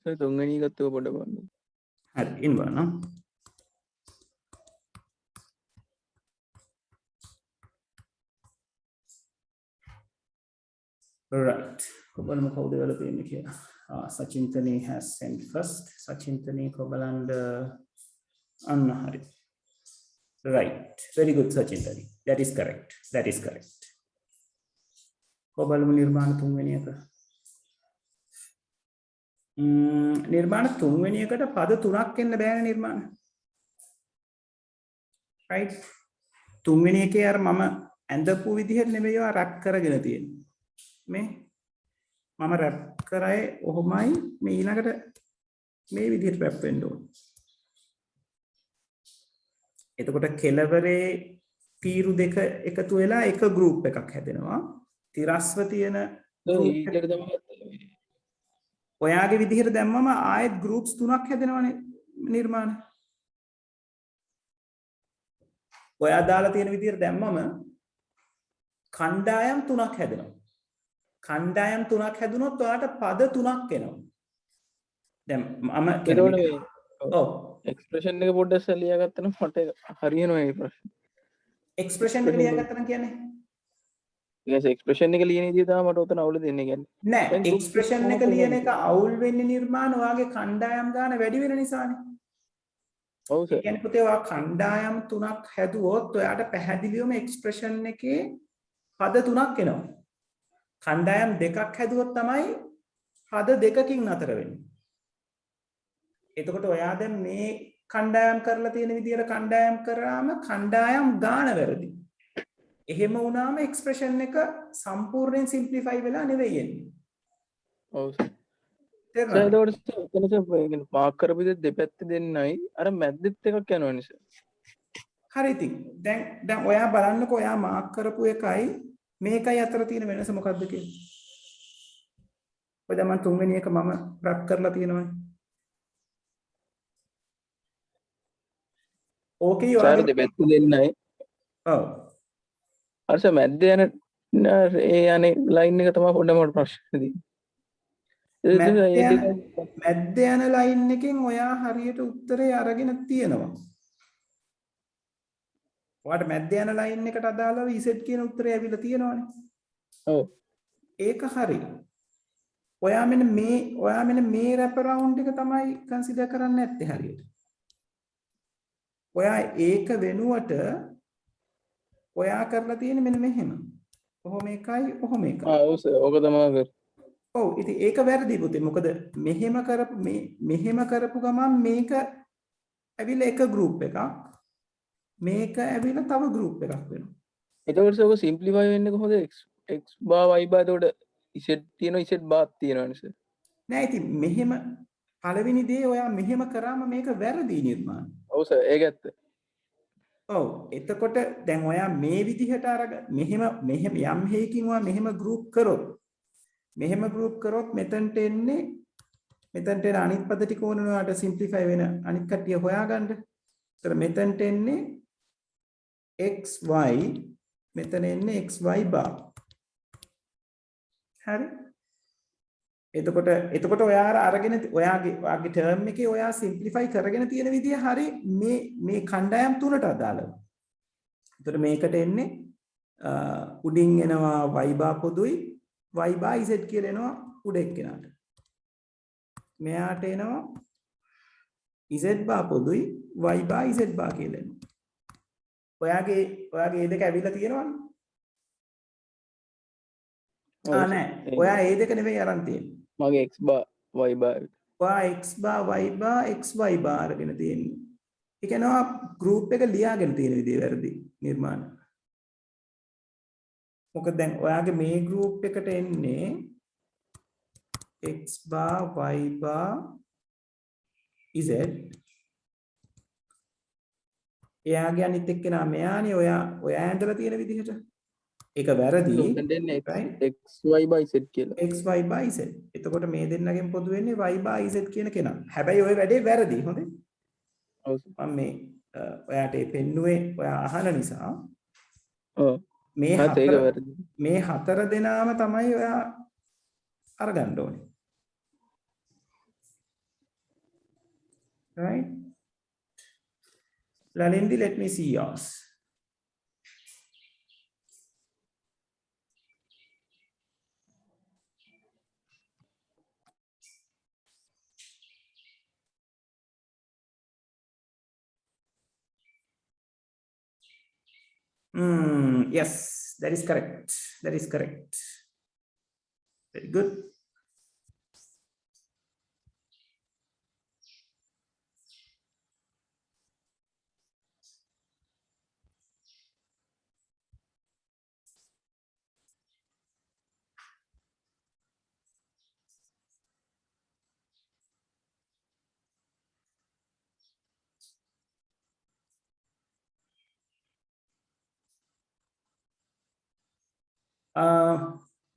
Sir තුන්වෙනි එකත් ඔය පොඩ බලන්න. හරි ඉන්නවා. Right. කොබලම කවුද වෙලා තියෙන්නේ කියලා. Sachintani has sent first. Sachintani කොබලන්ද අන්න හරි. Right. Very good Sachintani. That is correct. That is correct. කොබලම නිර්මාණ තුන්වෙනි එක. නිර්මාණ තුන්වෙනි එකට පද තුනක් එන්න බෑනේ නිර්මාණ. Right. තුන්වෙනි එකේ අර මම ඇඳපු විදිහට නෙමෙයි ඔය රැප් කරගෙන තියෙන්නේ. මේ මම රැප් කරායේ ඔහොමයි මේ ඊළඟට මේ විදිහට රැප් වෙන්න ඕන. එතකොට කෙලවරේ තීරු දෙක එකතු වෙලා එක group එකක් හැදෙනවා. තිරස්ව තියෙන ඔයාගේ විදිහට දැම්මම ආයෙත් groups තුනක් හැදෙනවනේ නිර්මාණ. ඔයා දාලා තියෙන විදිහට දැම්මම කණ්ඩායම් තුනක් හැදෙනවා. කණ්ඩායම් තුනක් හැදුනොත් ඔයාට පද තුනක් එනවා. දැන් මම ඔව් එක්ස්ප්‍රෙෂන් එක පොඩ්ඩක් ලියා ගත්තා නම් මට හරියනවා මේ ප්‍රශ්නේ. එක්ස්ප්‍රෙෂන් එක ලියා ගත්තා නම් කියන්නේ එක්ස්ප්‍රෙෂන් එක ලියන විදිහ තමයි මට උතන අවුල දෙන්නේ කියන්නේ. නෑ එක්ස්ප්‍රෙෂන් එක ලියන එක අවුල් වෙන්නේ නිර්මාණ ඔයාගේ කණ්ඩායම් ගන්න වැඩි වෙන නිසානේ. ඔව් සර්. ඒ කියන්නේ පුතේ ඔයා කණ්ඩායම් තුනක් හැදුවොත් ඔයාට පැහැදිලිවම එක්ස්ප්‍රෙෂන් එකේ පද තුනක් එනවා. කණ්ඩායම් දෙකක් හැදුවොත් තමයි පද දෙකකින් නතර වෙන්නේ. එතකොට ඔයා දැන් මේ කණ්ඩායම් කරලා තියෙන විදිහට කණ්ඩායම් කරාම කණ්ඩායම් ගාන වැරදි. එහෙම වුණාම එක්ස්ප්‍රෙෂන් එක සම්පූර්ණයෙන් සිම්ප්ලිෆයි වෙලා නෙවෙයි එන්නේ. ඔව් සර්. එතකොට මාක් කරපු විදිහ දෙපැත්ත දෙන්නයි අර මැද්දෙත් එකක් යනවනේ සර්. හරි ඉතින් දැන් ඔයා බලන්නකෝ ඔයා මාක් කරපු එකයි මේකයි අතර තියෙන වෙනස මොකක්ද කියලා. ඔය දැන් මම තුන්වෙනි එක මම රැප් කරලා තියෙනවානේ. ඕකේ ඔයාගේ දෙපැත්ත දෙන්නයි. ඔව්. අර සර් මැද්ද යන ඒ යන්නේ ලයින් එක තමයි පොඩ්ඩක් මට ප්‍රශ්නේ තියෙන්නේ. මැද්ද යන ලයින් එකෙන් ඔයා හරියට උත්තරේ අරගෙන තියෙනවා. ඔයාට මැද්ද යන ලයින් එකට අදාළව Z කියන උත්තරේ ඇවිල්ලා තියෙනවානේ. ඔව්. ඒක හරි. ඔයා මෙන්න මේ රැප් අරවුන්ඩ් එක තමයි කන්සිඩර් කරන්නේ නැත්තේ හරියට. ඔයා ඒක වෙනුවට ඔයා කරලා තියෙන්නේ මෙන්න මෙහෙම. කොහොම එකයි කොහොම එකයි. ඔව් සර්. ඕක තමයි කර. ඔව් ඉතින් ඒක වැරදි පුතේ. මොකද මෙහෙම කරපු ගමන් මේක ඇවිල්ලා එක ගෲප් එකක්. මේක ඇවිල්ලා තව ගෲප් එකක් වෙනවා. එතකොට ඔක සිම්ප්ලිෆයි වෙන්නේ කොහොමද? x bar y bar එතකොට z තියෙනවා z bar තියෙනවනේ සර්. නෑ ඉතින් මෙහෙම පළවෙනි දේ ඔයා මෙහෙම කරාම මේක වැරදි නිර්මාණ. ඔව් සර් ඒක ඇත්ත. ඔව් එතකොට දැන් ඔයා මේ විදිහට මෙහෙම යම් හේකින් ඔයා මෙහෙම ගෲප් කරොත් මෙතනට එන්නේ මෙතනට එන අනිත් පද ටික ඕන ඔයාට සිම්ප්ලිෆයි වෙන අනිත් කට්ටිය හොයාගන්න. ඒතර මෙතනට එන්නේ xy මෙතන එන්නේ xy bar. හරි. එතකොට ඔයා අරගෙන ඔයාගේ ටර්ම් එකේ ඔයා සිම්ප්ලිෆයි කරගෙන තියෙන විදිය හරි මේ කණ්ඩායම් තුනට අදාළව. එතකොට මේකට එන්නේ උඩින් එනවා y bar පොදුයි y bar z කියලා එනවා උඩ එක්කෙනාට. මෙයාට එනවා z bar පොදුයි y bar z bar කියලා එනවා. ඔයාගේ ඒ දෙක ඇවිල්ලා තියෙනවනේ. නෑ. ඔයා ඒ දෙක නෙවෙයි අරන් තියෙන්නේ. මගේ x bar y bar. ඔයා x bar y bar xy bar අරගෙන තියෙන්නේ. ඒ කියනවා ගෲප් එක ලියාගෙන තියෙන විදිය වැරදි නිර්මාණ. මොකද දැන් ඔයාගේ මේ ගෲප් එකට එන්නේ x bar y bar z. එයාගේ අනිත් එක්කෙනා මෙයානේ ඔයා ඇඳලා තියෙන විදිහට. ඒක වැරදි. xy by z කියලා. xy by z. එතකොට මේ දෙන්නගෙන් පොදු වෙන්නේ y by z කියන කෙනා. හැබැයි ওই වැඩේ වැරදි. හොඳේ. ඔව්. මම මේ ඔයාට පෙන්නුවේ ඔයා අහන නිසා. ඔව්. මේ හතර දෙනාම තමයි ඔයා අරගන්න ඕනේ. Right? Lalindi, let me see yours. Yes, that is correct. That is correct. Very good.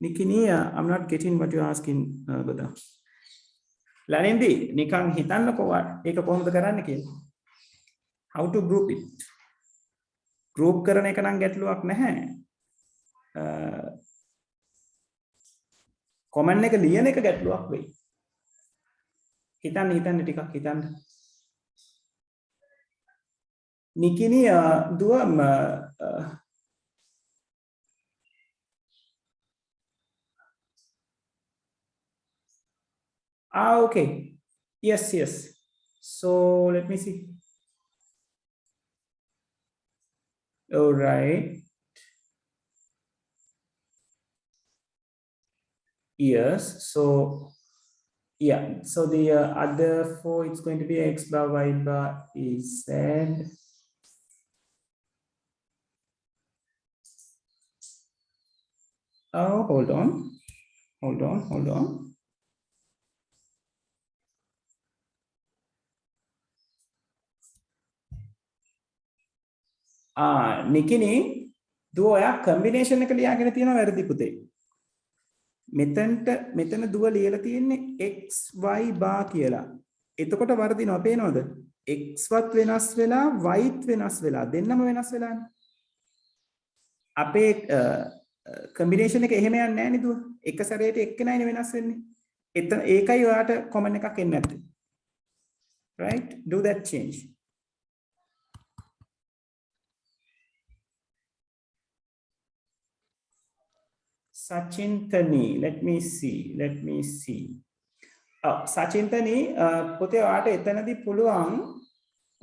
Nikini, I'm not getting what you're asking, Goda. Lanindi, නිකන් හිතන්නකෝ ඒක කොහොමද කරන්න කියලා. How to group it. Group කරන එක නම් ගැටලුවක් නැහැ. කොමන්ට් එක ලියන එක ගැටලුවක් වෙයි. හිතන්න ටිකක් හිතන්න. නිකිනි දුවම okay. Yes. So let me see. All right. Yes. So yeah. So the other four, it's going to be x bar, y bar, z. Oh, hold on. නිකිනි දුව ඔයා කම්බිනේෂන් එක ලියාගෙන තියෙනවා වැරදි පුතේ. මෙතන දුව ලියලා තියෙන්නේ xy bar කියලා. එතකොට වර්ධිනවා පේනවද? x වත් වෙනස් වෙලා y ත් වෙනස් වෙලා දෙන්නම වෙනස් වෙලානේ. අපේ කම්බිනේෂන් එක එහෙම යන්නේ නැහැ නේ දුව. එක සැරේට එක්කෙනයිනේ වෙනස් වෙන්නේ. එතන ඒකයි ඔයාට common එකක් එන්නේ නැත්තේ. Right? Do that change. Sachintani, let me see. සචින්තනී පොතේ ඔයාට එතනදී පුළුවන්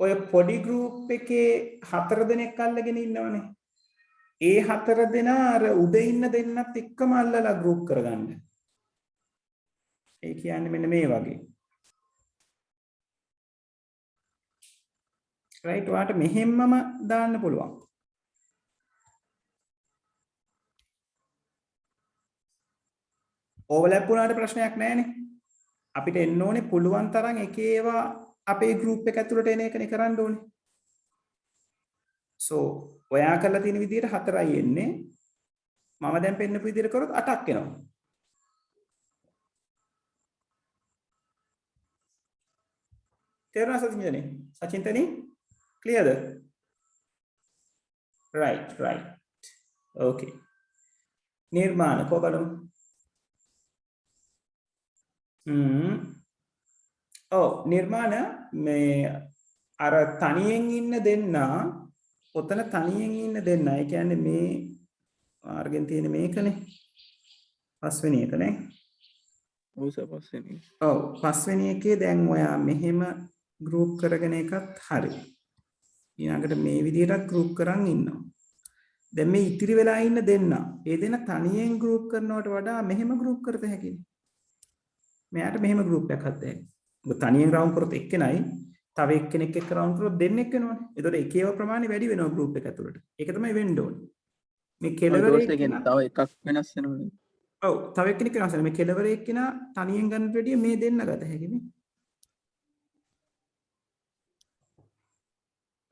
ඔය පොඩි ගෲප් එකේ 4 දෙනෙක් අල්ලගෙන ඉන්නවනේ. ඒ 4 දෙනා අර උඩ ඉන්න දෙන්නත් එක්කම අල්ලලා ගෲප් කරගන්න. ඒ කියන්නේ මෙන්න මේ වගේ. right ඔයාට මෙහෙම්මම දාන්න පුළුවන්. ඕවර්ලැප් වුණාට ප්‍රශ්නයක් නැහැනේ. අපිට එන්න ඕනේ පුළුවන් තරම් එක ඒවා අපේ group එක ඇතුළට එන එකනේ කරන්න ඕනේ. so ඔයා කරලා තියෙන විදිහට 4යි එන්නේ. මම දැන් පෙන්නපු විදිහට කරොත් 8ක් එනවා. තේරුණා සචින්තනි? සචින්තනි clearද? right okay. නිර්මාණ කො බලමු. නිර්මාණ මේ අර තනියෙන් ඉන්න දෙන්න ඔතන තනියෙන් ඉන්න දෙන්න. ඒ කියන්නේ මේ මාර්ගෙන් තියෙන මේකනේ. පස්වෙනි එක නේ. පස්වෙනි එකේ දැන් ඔයා මෙහෙම ගෲප් කරගෙන එකත් හරි. ඊළඟට මේ විදිහට ගෲප් කරන් ඉන්නවා. දැන් මේ ඉතිරි වෙලා ඉන්න දෙන්න. ඒ දෙන්න තනියෙන් ගෲප් කරනවට වඩා මෙහෙම ගෲප් කරත හැකියි. මෙයාට මෙහෙම ගෲප් එකක් හදන්න. ඔබ තනියෙන් රවුන්ඩ් කරොත් එක්කෙනයි, තව එක්කෙනෙක් එක්ක රවුන්ඩ් කරොත් දෙන්නෙක් වෙනවනේ. ඒතකොට එකේව ප්‍රමාණය වැඩි වෙනවා ගෲප් එක ඇතුළට. ඒක තමයි වෙන්න ඕනේ. මේ කෙලවරේ තව එකක් වෙනස් වෙනවනේ. ඔව් තව එක්කෙනෙක් වෙනස් වෙනවා. මේ කෙලවරේ එක්කෙනා තනියෙන් ගන්නට වැඩිය මේ දෙන්න ගත හැකිනේ.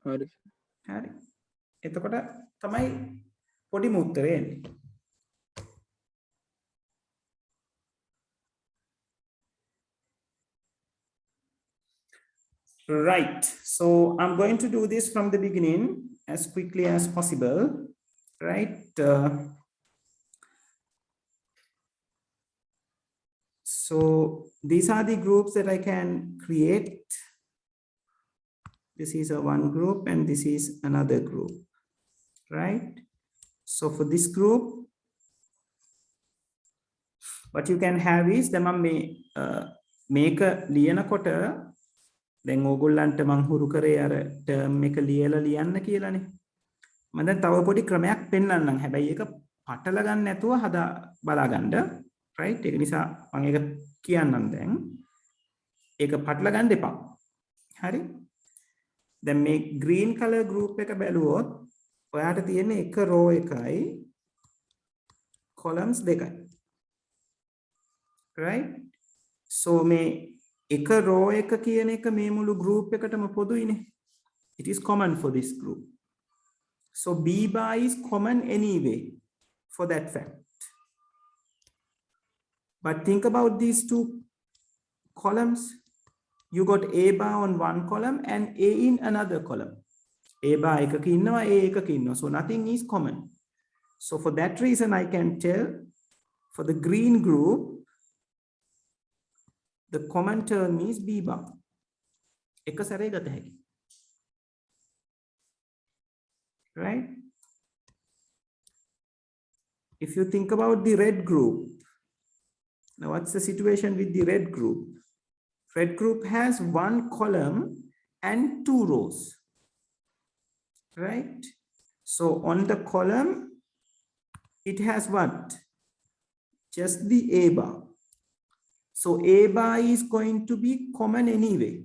හරි. එතකොට තමයි පොඩිම උත්තරේ එන්නේ. Right. So I'm going to do this from the beginning as quickly as possible. Right. So these are the groups that I can create. This is a one group and this is another group. Right. So for this group, what you can have is the make a ලියන කොට දැන් ඕගොල්ලන්ට මං හුරු කරේ අර term එක ලියලා ලියන්න කියලානේ. මම දැන් තව පොඩි ක්‍රමයක් පෙන්නන්නම්. හැබැයි ඒක පටල ගන්න නැතුව හදා බලා ගන්න. right? ඒක නිසා මම ඒක කියන්නම් දැන්. ඒක පටල ගන්න එපා. හරි? දැන් මේ green color group එක බැලුවොත් ඔයාට තියෙන්නේ එක row එකයි columns දෙකයි. right? so මේ එක row එක කියන එක මේ මුළු group එකටම පොදුයිනේ. It is common for this group. So B bar is common anyway for that fact. But think about these two columns. You got A bar on one column and A in another column. A bar එකක ඉන්නවා A එකක ඉන්නවා. So nothing is common. So for that reason I can tell for the green group the common term is B bar. එක සැරේ ගත හැකි. Right? If you think about the red group, now what's the situation with the red group? Red group has one column and two rows. Right? So on the column, it has what? Just the A bar. So A bar is going to be common anyway.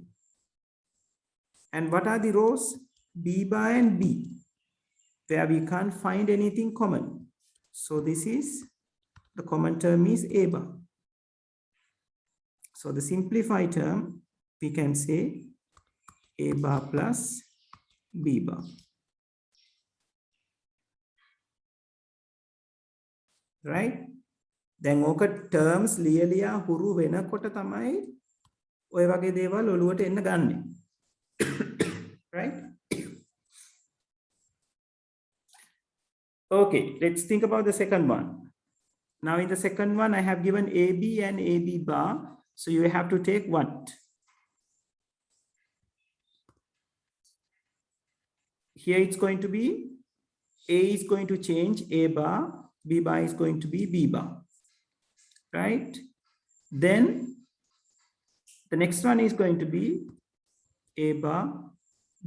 And what are the rows? B bar and B, where we can't find anything common. So this is, the common term is A bar. So the simplified term, we can say A bar plus B bar. Right? දැන් ඕක terms ලියලියා හුරු වෙනකොට තමයි ඔය වගේ දේවල් ඔලුවට එන්න ගන්නෙ. Right? Okay, let's think about the second one. Now in the second one, I have given AB and AB bar. So you have to take what? Here it's going to be, A is going to change A bar, B bar is going to be B bar, right? Then the next one is going to be A bar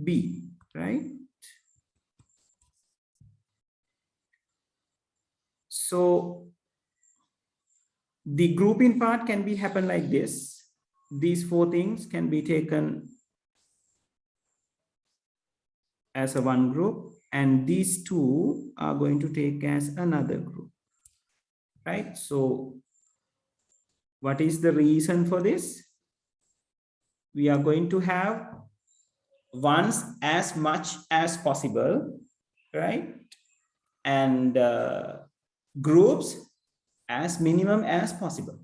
B, right? So the grouping part can be happen like this. These four things can be taken as a one group, and these two are going to take as another group, right? So what is the reason for this? We are going to have ones as much as possible, right? And groups as minimum as possible.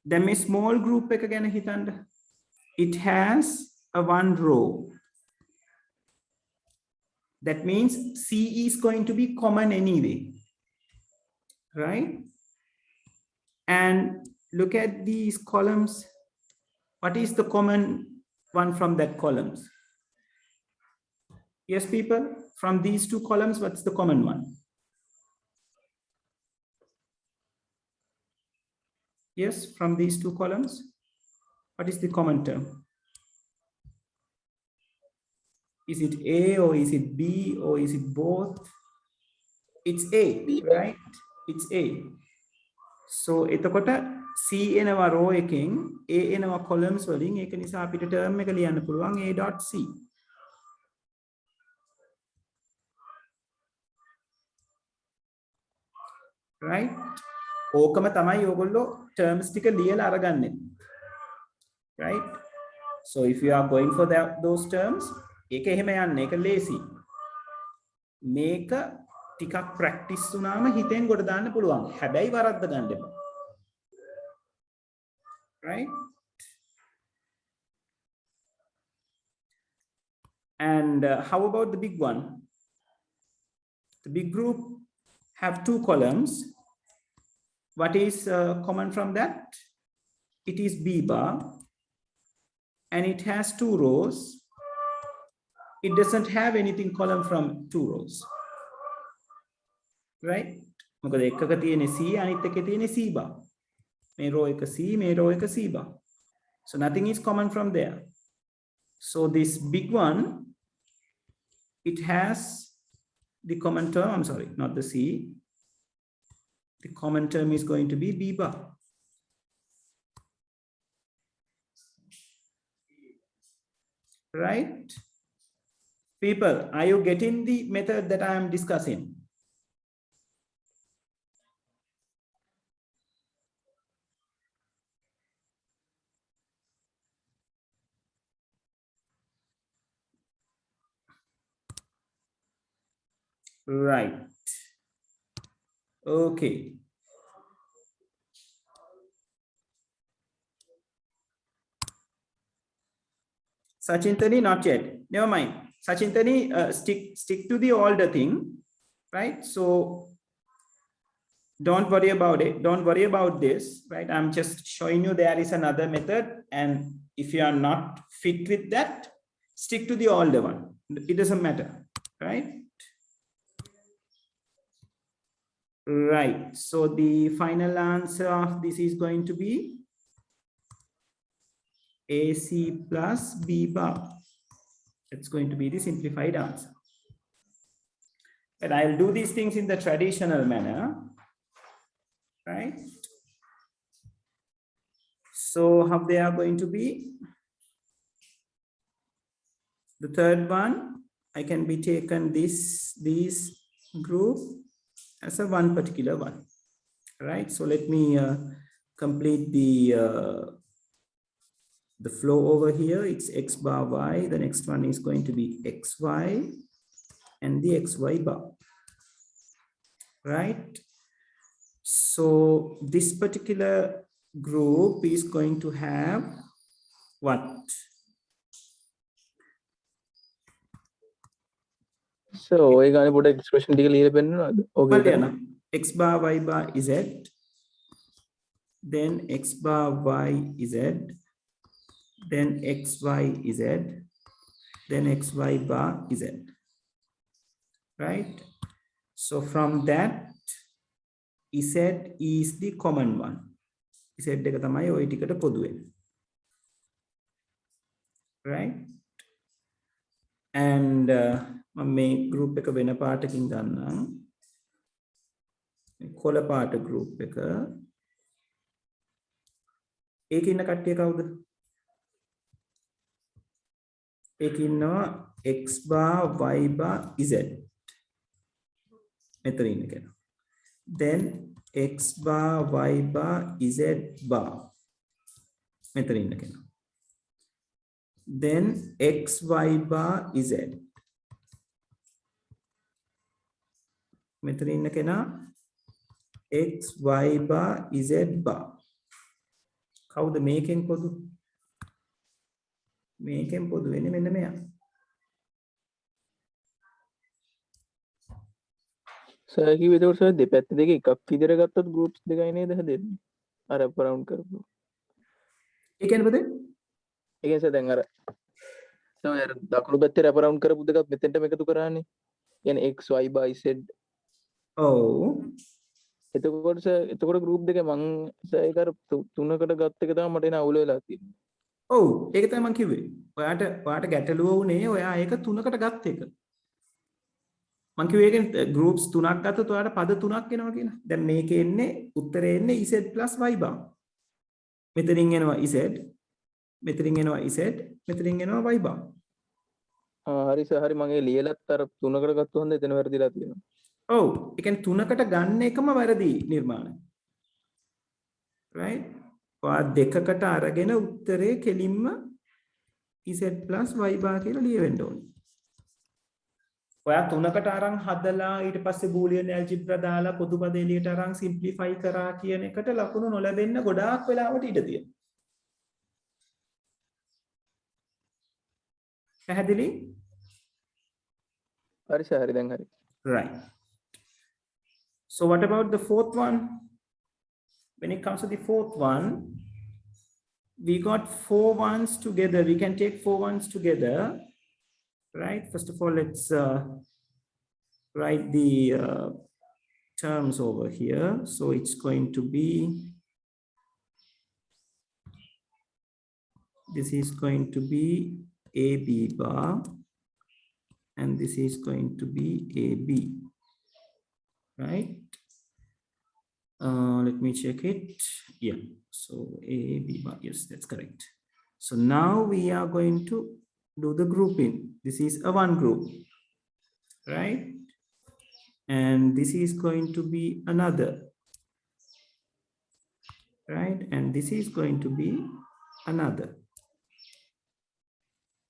Then a small group again, it has a one row. That means C is going to be common anyway, right? And look at these columns. What is the common one from that columns? Yes, people, from these two columns, what's the common one? Yes, from these two columns, what is the common term? Is it A or is it B or is it both? It's A, right? It's A. So එතකොට C එනවා row එකෙන් A එනවා columns වලින් ඒක නිසා අපිට term එක ලියන්න පුළුවන් A.C. Right? ඕකම තමයි ඔයගොල්ලෝ terms ටික ලියලා අරගන්නේ. Right? So if you are going for those terms, ඒක එහෙම යන්න ඒක lazy. මේක ටිකක් practice වුණාම හිතෙන් ගොඩ දාන්න පුළුවන්. හැබැයි වරද්ද ගන්න එපා. Right? And how about the big one? The big group have two columns. What is common from that? It is B bar, and it has two rows. It doesn't have anything column from two rows, right? මොකද එකක තියෙන C අනිත් එකේ තියෙන C bar. මේ row එක C, මේ row එක C bar. So nothing is common from there. So this big one, it has the common term, I'm sorry, not the C. The common term is going to be B bar. Right? People, are you getting the method that I am discussing? Right. Okay. Sachintani, not yet. Never mind. Sachintani, stick to the older thing, right? So don't worry about it. Don't worry about this, right? I'm just showing you there is another method, and if you are not fit with that, stick to the older one. It doesn't matter, right? Right. So the final answer of this is going to be AC plus B bar. It's going to be the simplified answer. But I'll do these things in the traditional manner, right? So how they are going to be? The third one, I can be taken this group as a one particular one, right? So let me complete the flow over here. It's X bar Y. The next one is going to be XY and the XY bar, right? So this particular group is going to have what? So ඔය ගානේ පොඩ expression ටික ලියලා පෙන්නනවාද? ඕක විතරයි. x bar y bar z, then x bar y z, then xy z, then xy bar z, right? So from that, z is the common one. z එක තමයි ওই ටිකට පොදු වෙන්නේ, right? And මම මේ group එක වෙන පාටකින් ගන්නම්. කොළ පාට group එක. ඒකේ ඉන්න කට්ටිය කවුද? ඒකේ ඉන්නවා x bar y bar z. මෙතන ඉන්න කෙනා. Then x bar y bar z bar. මෙතන ඉන්න කෙනා. Then x y bar z. මෙතන ඉන්න කෙනා x y bar z bar. කවුද මේකෙන් පොදු? මේකෙන් පොදු වෙන්නේ මෙන්න මෙයා. සර් කිව්වේ ඒකට සර් දෙපැත්ත දෙක එකක් විදිහට ගත්තොත් groups දෙකයි නේද හැදෙන්නේ? අර අපරවුන්ඩ් කරපු. ඒ කියන්නේ මොකද? ඒ කියන්නේ සර් දැන් අර දකුණු පැත්තේ රැපරවුන්ඩ් කරපු දෙකත් මෙතෙන්ටම එකතු කරානේ. කියන්නේ x y by z. ඔව්. එතකොට group දෙක මං සර් ඒක අර තුනකට ගත්ත එක තමයි මට එන අවුල වෙලා තියෙන්නේ. ඔව් ඒක තමයි මම කිව්වේ. ඔයාට ගැටලුව වුණේ ඔයා ඒක තුනකට ගත්ත එක. මම කිව්වේ ඒකෙන් groups තුනක් ගත්තොත් ඔයාට පද තුනක් එනවා කියලා. දැන් මේකේ එන්නේ උත්තරේ එන්නේ z y bar. මෙතනින් එනවා z, මෙතනින් එනවා z, මෙතනින් එනවා y bar. හරි සර් හරි මම ඒ ලියලත් අර තුනකට ගත්ත හොඳ එතන වැරදිලා තියෙනවා. ඔව් ඒ කියන්නේ තුනකට ගන්න එකම වැරදි නිර්මාණය. right? ඔයා දෙකකට අරගෙන උත්තරේ කෙලින්ම z y bar කියලා ලියවෙන්න ඕනේ. ඔයා තුනකට අරන් හදලා ඊට පස්සේ බූලියන් ඇල්ජිබ්‍රා දාලා පොදු පද එළියට අරන් සිම්ප්ලිෆයි කරා කියන එකට ලකුණු නොලැබෙන්න ගොඩාක් වෙලාවට ඉඩ තියෙනවා. පැහැදිලි? හරි සර් හරි දැන් හරි. Right. So what about the fourth one? When it comes to the fourth one, we got 4 ones together. We can take 4 ones together. Right, first of all, let's write the terms over here. So it's going to be, this is going to be AB bar, and this is going to be AB, right? Let me check it. Yeah, so AB bar, yes, that's correct. So now we are going to do the grouping. This is a one group, right? And this is going to be another, right? And this is going to be another,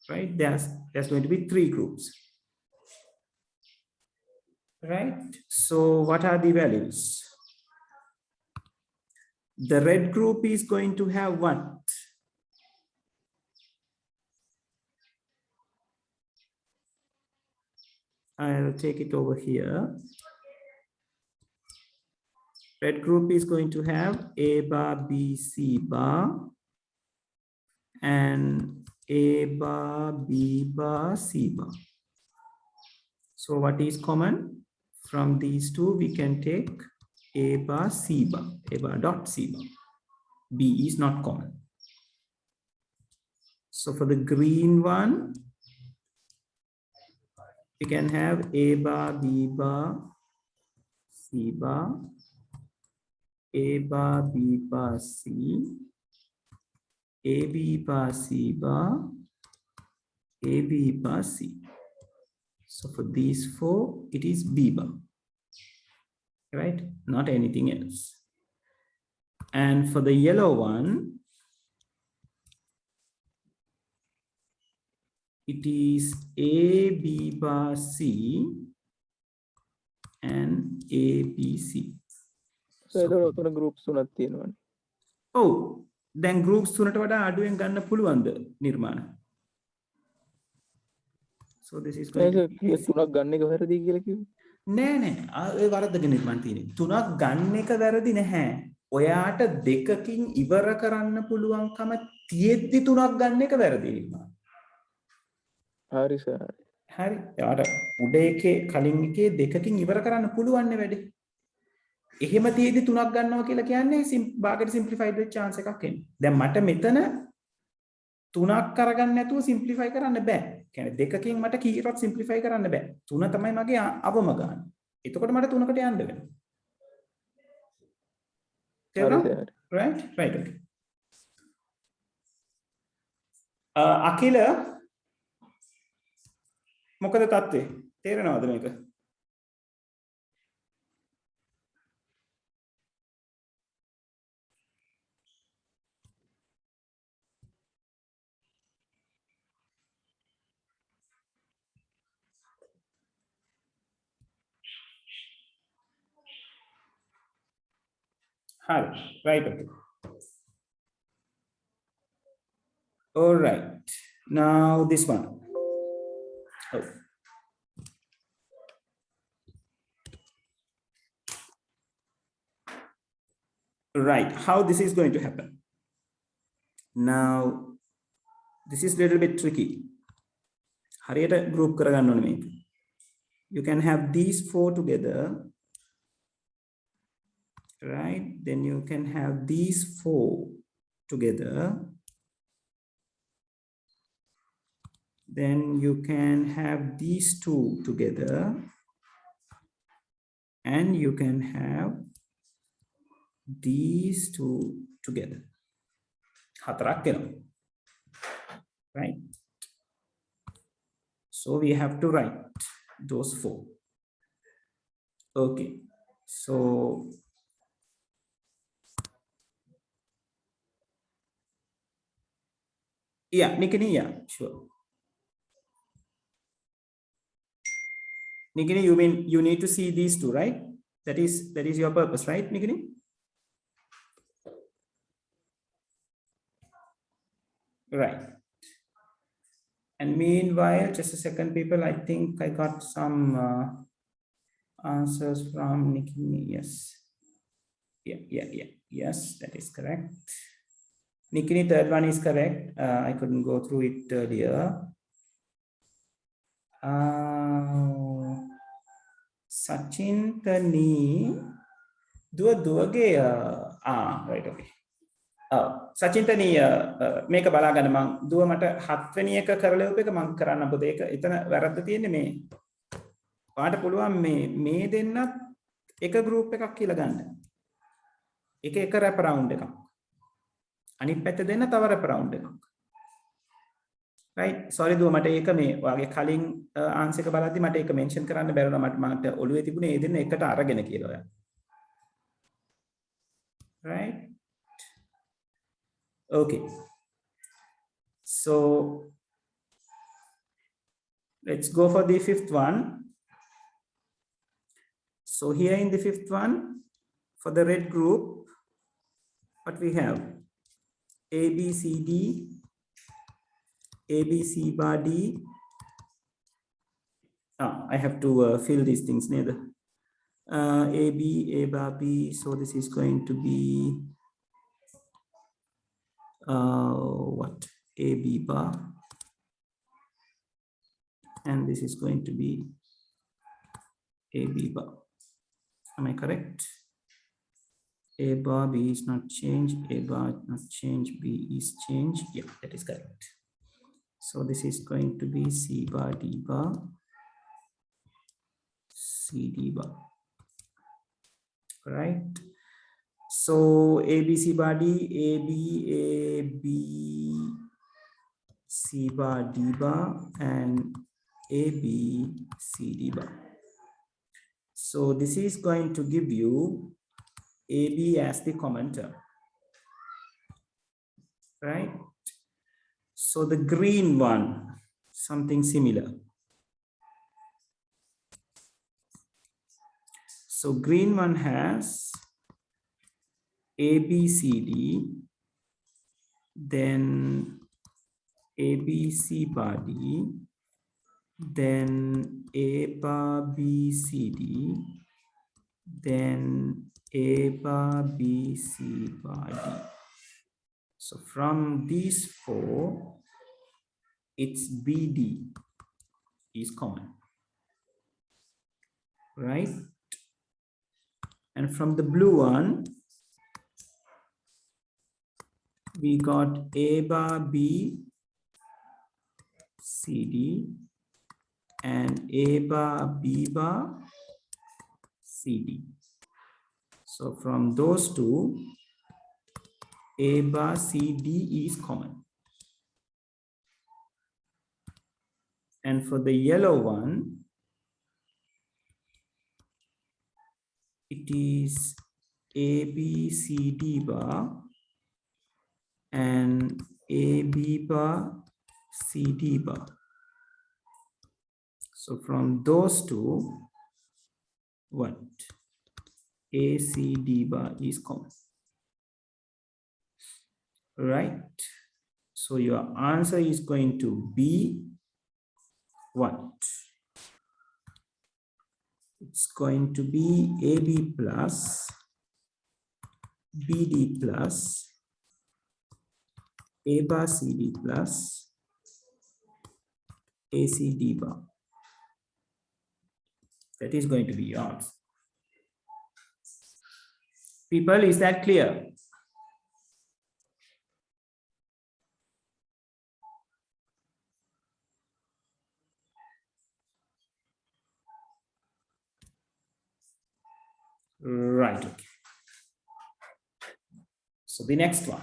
right? There's going to be 3 groups, right? So what are the values? The red group is going to have what? I'll take it over here. Red group is going to have A bar, B, C bar, and A bar, B bar, C bar. So what is common? From these two, we can take A bar, C bar, A bar dot C bar. B is not common. So for the green one, we can have A bar, B bar, C bar, A bar, B bar, C, A B bar, C bar, A B bar, C. So for these 4, it is B bar, right? Not anything else. And for the yellow one, it is A B bar C and A B C. So එතකොට groups තුනක් තියෙනවානේ. ඔව්. දැන් groups තුනට වඩා අඩුවෙන් ගන්න පුළුවන්ද නිර්මාණ? So this is going to be තුනක් ගන්න එක වැරදි කියලා කිව්වේ. නෑ නෑ ඒ වරද්දගෙන මන් තියෙන්නේ. 3ක් ගන්න එක වැරදි නැහැ. ඔයාට දෙකකින් ඉවර කරන්න පුළුවන්කම තියෙද්දි 3ක් ගන්න එක වැරදි. හරි සර්. හරි. එයාට උඩ එකේ කලින් එකේ දෙකකින් ඉවර කරන්න පුළුවන් නේ වැඩේ. එහෙම තියෙද්දි 3ක් ගන්නවා කියලා කියන්නේ භාගයට සිම්ප්ලිෆයිඩ් වෙච්ච chance එකක් එන්නේ. දැන් මට මෙතන 3ක් අරගන්න නැතුව සිම්ප්ලිෆයි කරන්න බෑ. කියන්නේ දෙකකින් මට කීයටවත් සිම්ප්ලිෆයි කරන්න බෑ. 3 තමයි මගේ අවම ගන්න. එතකොට මට 3කට යන්න වෙනවා. තේරුණා? right okay. අකිල මොකද තත්ත්වය? තේරෙනවද මේක? Hi, right, okay. All right, now this one. Oh. Right, how this is going to happen? Now, this is a little bit tricky. හරියට group කරගන්න ඕනේ මේක. You can have these 4 together. Right, then you can have these 4 together. Then you can have these 2 together. And you can have these 2 together. හතරක් එනවා. Right? So we have to write those 4. Okay. So yeah, Nikini, yeah, sure. Nikini, you mean you need to see these 2, right? That is your purpose, right, Nikini? Right. And meanwhile, just a second, people, I think I got some answers from Nikini. Yes. Yeah. Yes, that is correct. Nikini, third one is correct. I couldn't go through it earlier. Sachin Tani දුවගේ right, okay. Sachin Tani මේක බලා ගන්න මං දුව මට 7 වෙනි එක කරලා උප එක මං කරන්න පොත ඒක එතන වැරද්ද තියෙන්නේ මේ ඔයාට පුළුවන් මේ දෙන්නත් එක group එකක් කියලා ගන්න. එක wrap around එකක්. අනිත් පැත්ත දෙන්න තව wrap around එකක්. right, sorry දුව මට ඒක මේ ඔයාගේ කලින් answer එක බලද්දි මට ඒක mention කරන්න බැරුණා මට ඔළුවේ තිබුණේ ඒ දෙන්න එකට අරගෙන කියලා ඔයා. right, okay. So let's go for the 5th one. So here in the 5th one, for the red group, what we have? A, B, C, D, A, B, C bar D. I have to fill these things neither. A, B, A bar B. So this is going to be what? A, B bar. And this is going to be A, B bar. Am I correct? A bar, B is not changed. A bar is not changed. B is changed. Yeah, that is correct. So this is going to be C bar, D bar, C, D bar. Right. So A, B, C bar, D, A, B, C bar, D bar, and A, B, C, D bar. So this is going to give you AB as the common term, right? So the green one, something similar. So green one has ABCD, then ABC bar D, then A bar B C D, then A bar B C bar D. So from these four, it's BD is common, right? And from the blue one, we got A bar B C D and A bar B bar C D. So from those two, A bar C D is common. And for the yellow one, it is A B C D bar and A B bar C D bar. So from those two, what? A C D bar is common. Right? So your answer is going to be what? It's going to be AB plus BD plus A bar CD plus ACD bar. That is going to be yours. People, is that clear? Right. Okay. So the next one.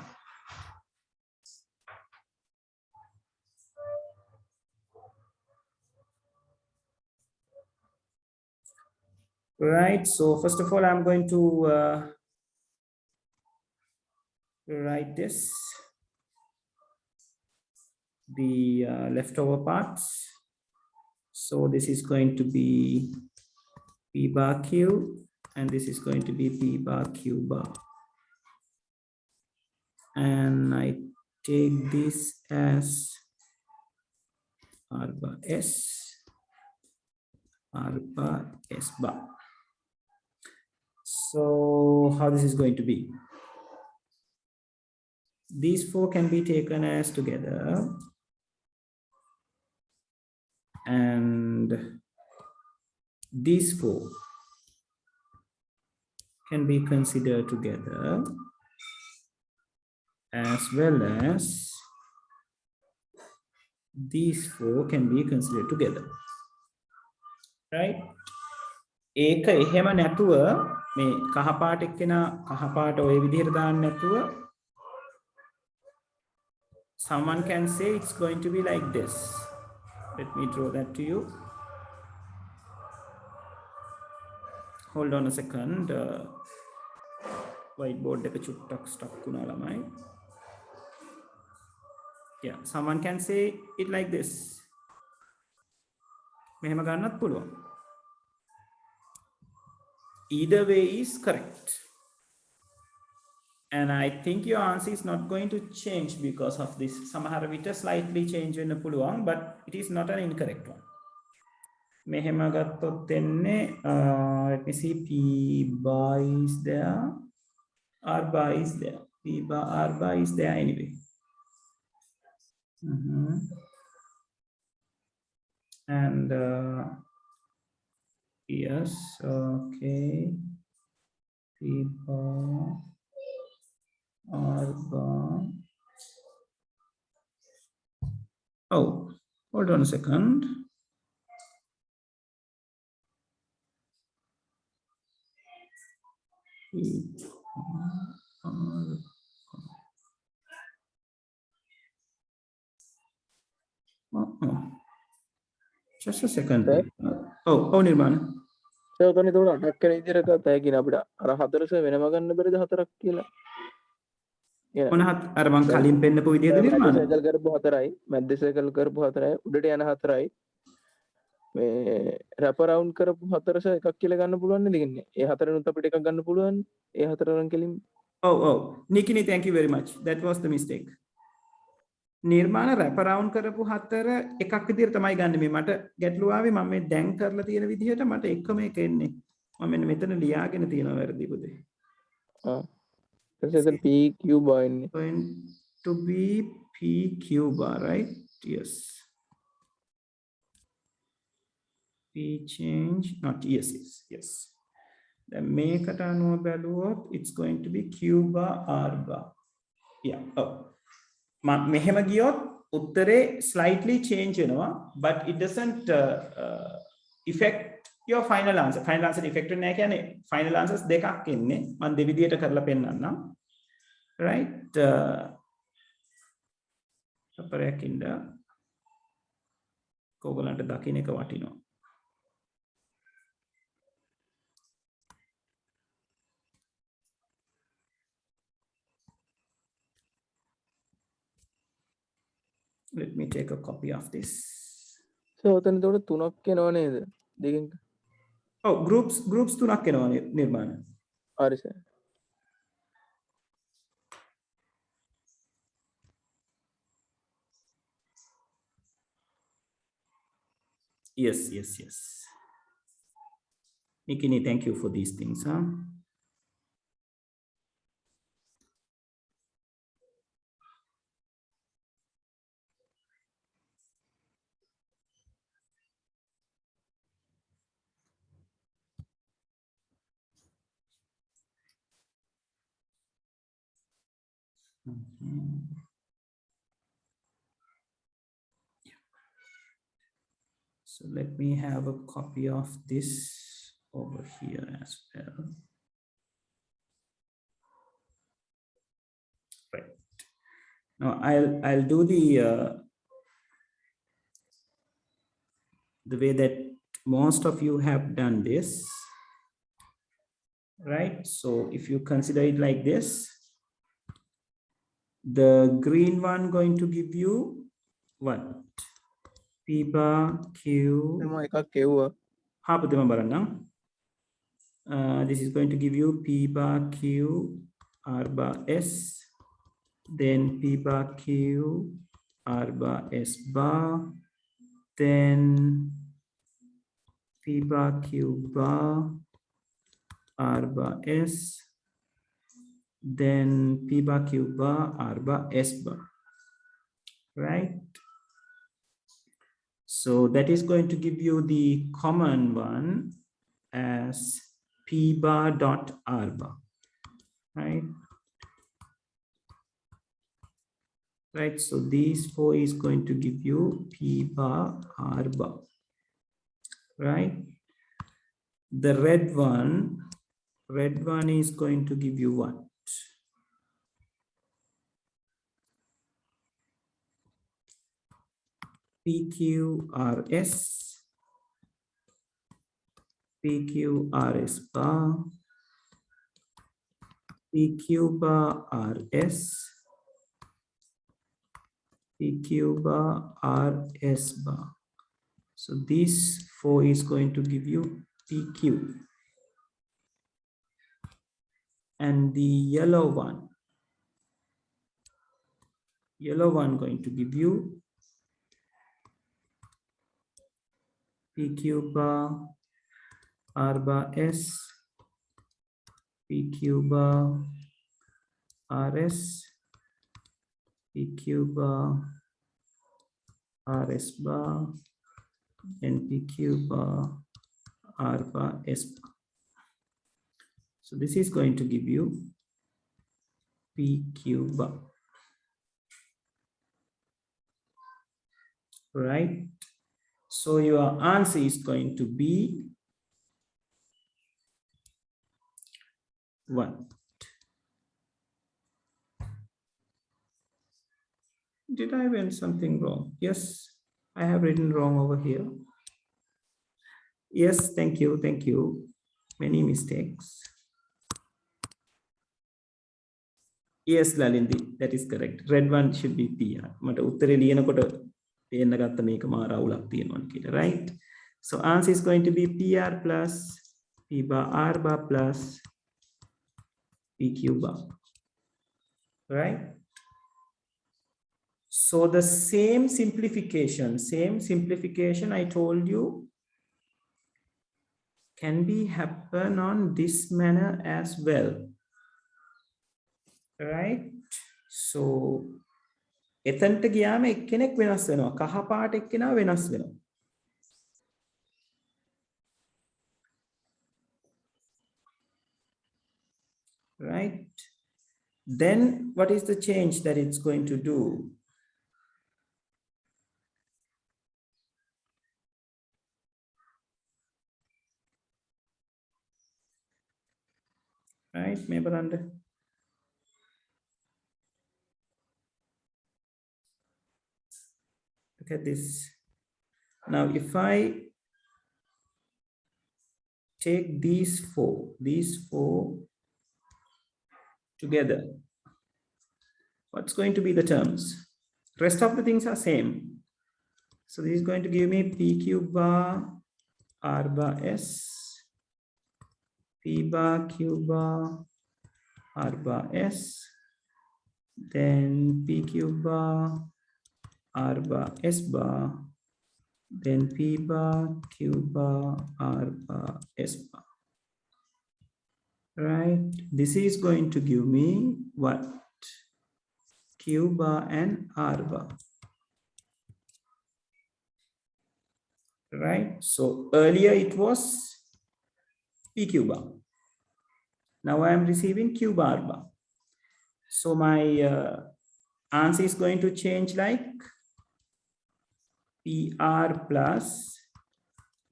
Right. So first of all, I'm going to write this, the leftover parts. So this is going to be P bar Q, and this is going to be P bar Q bar. And I take this as R bar S, R bar S bar. So how this is going to be? These four can be taken as together, and these four can be considered together, as well as these four can be considered together, right? ඒක එහෙම නැතුව මේ කහපාට එක්කෙනා කහපාට ඔය විදිහට දාන්න නැතුව someone can say it's going to be like this. Let me draw that to you. Hold on a second. Whiteboard එක චුට්ටක් stuck වුණා ළමයි. Yeah, someone can say it like this. මෙහෙම ගන්නත් පුළුවන්. Either way is correct. And I think your answer is not going to change because of this. සමහර විට slightly change වෙන්න පුළුවන්, but it is not an incorrect one. මෙහෙම ගත්තොත් එන්නේ let me see, P bar is there, R bar is there, P bar R bar is there anyway. And yes, okay, P bar R bar. Oh, hold on a second. P bar R. Just a second. Oh, Nirman. ඒකනේ තෝරා අටක් කරන විදිහට ගත්තා හැකින අපිට අර හතරස වෙනම ගන්න බැරිද හතරක් කියලා. මොනහත් අර මං කලින් පෙන්නපු විදිහද නිර්මාණ? සර්කල් කරපු හතරයි, මැද්ද සර්කල් කරපු හතරයි, උඩට යන හතරයි. මේ රැප් අරවුන්ඩ් කරපු හතරස එකක් කියලා ගන්න පුළුවන් නේද ඉන්නේ. ඒ හතරෙනුත් අපිට එකක් ගන්න පුළුවන්. ඒ හතරෙන් කෙලින්. Oh, Nikini, thank you very much. That was the mistake. නිර්මාණ රැප රවුන්ඩ් කරපු හතර එකක් විදිහට තමයි ගන්න මේ මට ගැටලුව ආවේ මම මේ දැන් කරලා තියෙන විදිහට මට එකම එක එන්නේ මම මෙන්න මෙතන ලියාගෙන තියෙනවා වැරදි පුතේ එතන PQ bar එන්නේ going to be PQ bar right yes P change not yes then මේකට අනුව බැලුවොත් it's going to be Q bar R bar yeah oh මෙහෙම ගියොත් උත්තරේ slightly change වෙනවා but it doesn't affect your final answer effect නැහැ කියන්නේ final answers දෙකක් එන්නේ මම දෙවිදියට කරලා පෙන්නන්නම් right අපරයකින්ද කොගලන්ට දකින්න එක වටිනවා let me take a copy of this so ඔතන උඩ තුනක් එනවා නේද දෙකෙන් oh groups තුනක් එනවා නිර්මාණ හරි sir yes Nikini thank you for these things huh So let me have a copy of this over here as well. Right. Now I'll do the way that most of you have done this. Right. So if you consider it like this, the green one going to give you what? P bar Q. This is going to give you P bar Q R bar S, then P bar Q R bar S bar, then P bar Q bar R bar S, then P bar Q bar R bar S bar, right? So that is going to give you the common one as P bar dot R bar, right? Right, so these four is going to give you P bar R bar, right? The red one is going to give you what? PQRS, PQRS bar, PQ bar RS, PQ bar RS bar. So these four is going to give you PQ. And the yellow one going to give you PQ bar R bar S, PQ bar RS, PQ bar RS bar, and PQ bar R bar S bar. So this is going to give you PQ bar, right? So your answer is going to be 1. Did I write something wrong? Yes, I have written wrong over here. Yes, thank you. Many mistakes. Yes, Lalindi, that is correct. Red one should be PR. Right? So answer is going to be PR plus P bar R bar plus PQ bar. Right? So the same simplification I told you can be happen on this manner as well, right? So එතනට ගියාම එක්කෙනෙක් වෙනස් වෙනවා, කහ පාට එක්කෙනා වෙනස් වෙනවා. Right? Then what is the change that it's going to do? Right, Mebalanda? Look at this. Now, if I take these four together, what's going to be the terms? Rest of the things are same. So this is going to give me PQ bar R bar S, P bar Q bar R bar S, then PQ bar R bar S bar, then P bar Q bar R bar S bar. Right, this is going to give me what? Q bar and R bar. Right, so earlier it was PQ bar. Now I am receiving Q bar bar. So my answer is going to change like PR plus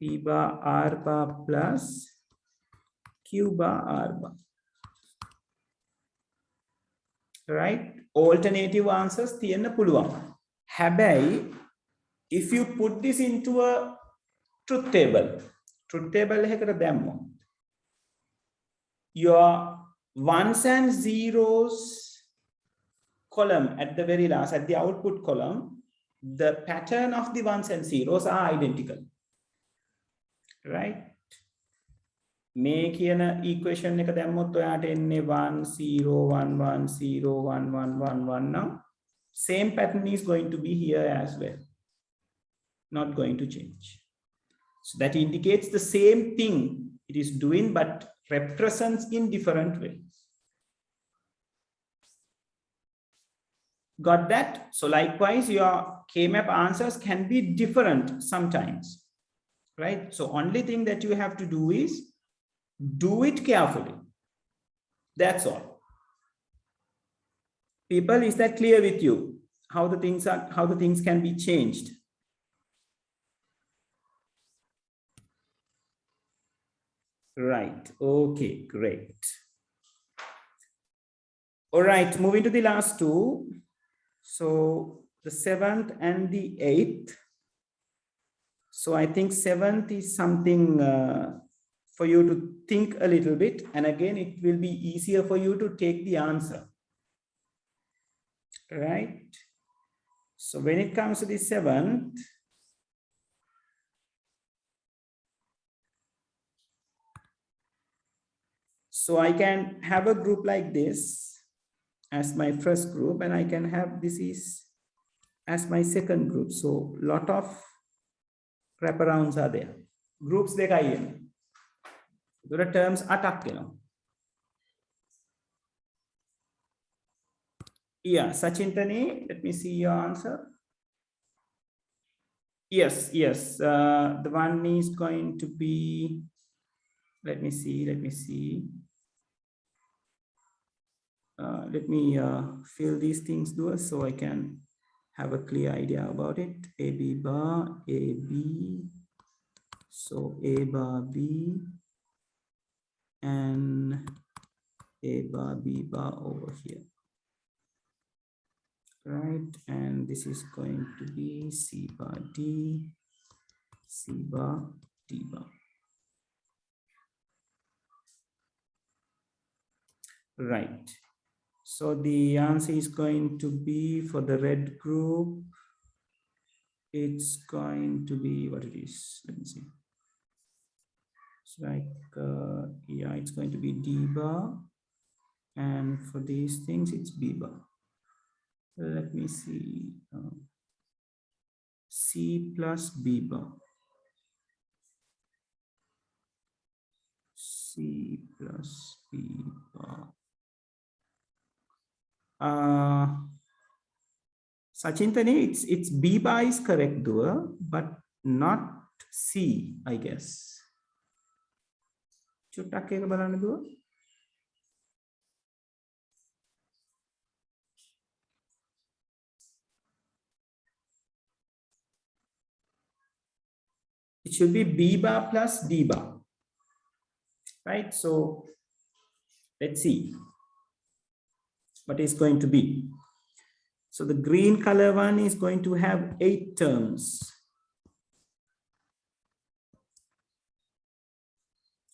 P bar R bar plus Q bar R bar. Right, alternative answers තියන්න පුළුවන්. හැබැයි if you put this into a truth table එකකට දැම්මොත් your ones and zeros column at the very last, at the output column, the pattern of the ones and zeros are identical. Right? මේ කියන equation එක දැම්මොත් ඔයාට එන්නේ 1 0 1 1 0 1 1 1 1 now. Same pattern is going to be here as well. Not going to change. So that indicates the same thing it is doing, but represents in different ways. Got that? So likewise, your K-map answers can be different sometimes, right? So only thing that you have to do is do it carefully. That's all. People, is that clear with you? How the things can be changed? Right. Okay, great. All right, moving to the last two. So the 7th and the 8th. So I think 7th is something for you to think a little bit. And again, it will be easier for you to take the answer. Right? So when it comes to the 7th, so I can have a group like this as my first group, and I can have this is as my second group. So lot of wraparounds are there. Groups dekaiyen. The terms attack, Yeah, Sachintani, let me see your answer. Yes. The one is going to be, let me see. Let me fill these things so I can have a clear idea about it. AB bar, AB, so A bar B, and A bar B bar over here. Right, and this is going to be C bar D, C bar D bar. Right, so the answer is going to be for the red group. It's going to be what it is. Let me see. It's like, yeah, it's going to be D bar. And for these things, it's B bar. Let me see. C plus B bar. C plus B bar. Sachintani, it's B bar is correct, though, but not C, I guess. Chutak එක බලන්න දුව. It should be B bar plus D bar, right? So let's see what is going to be. So the green color one is going to have 8 terms.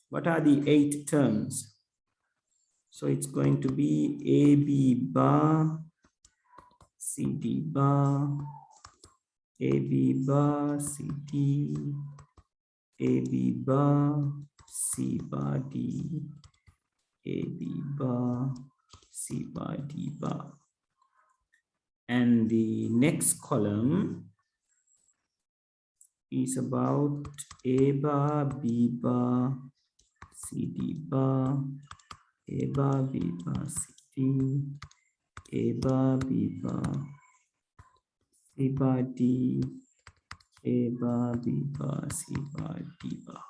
What are the 8 terms? So it's going to be AB bar, CD bar, AB bar, CD, AB bar, C bar D, AB bar, C bar D bar. And the next column is about A bar, B bar, CD bar, A bar, B bar, CD, A bar, B bar, C bar D, A bar, B bar, C bar, D bar.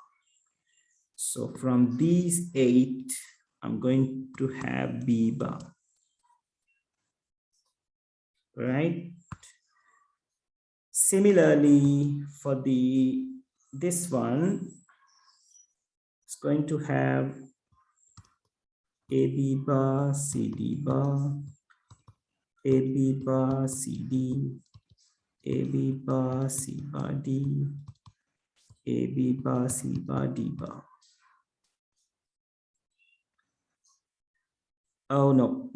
So from these 8, I'm going to have B bar, right? Similarly, for this one, it's going to have AB bar, CD bar, AB bar, CD, AB bar, C bar D, AB bar, C bar D bar. Oh, no.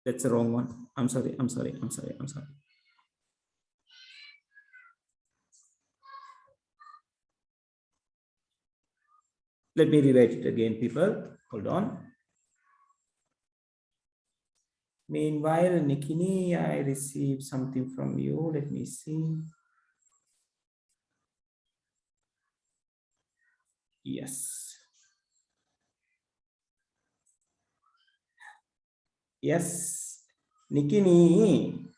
That's the wrong one. I'm sorry. Let me rewrite it again, people. Hold on. Meanwhile, Nikini, I received something from you. Let me see. Yes. Yes. Nikini.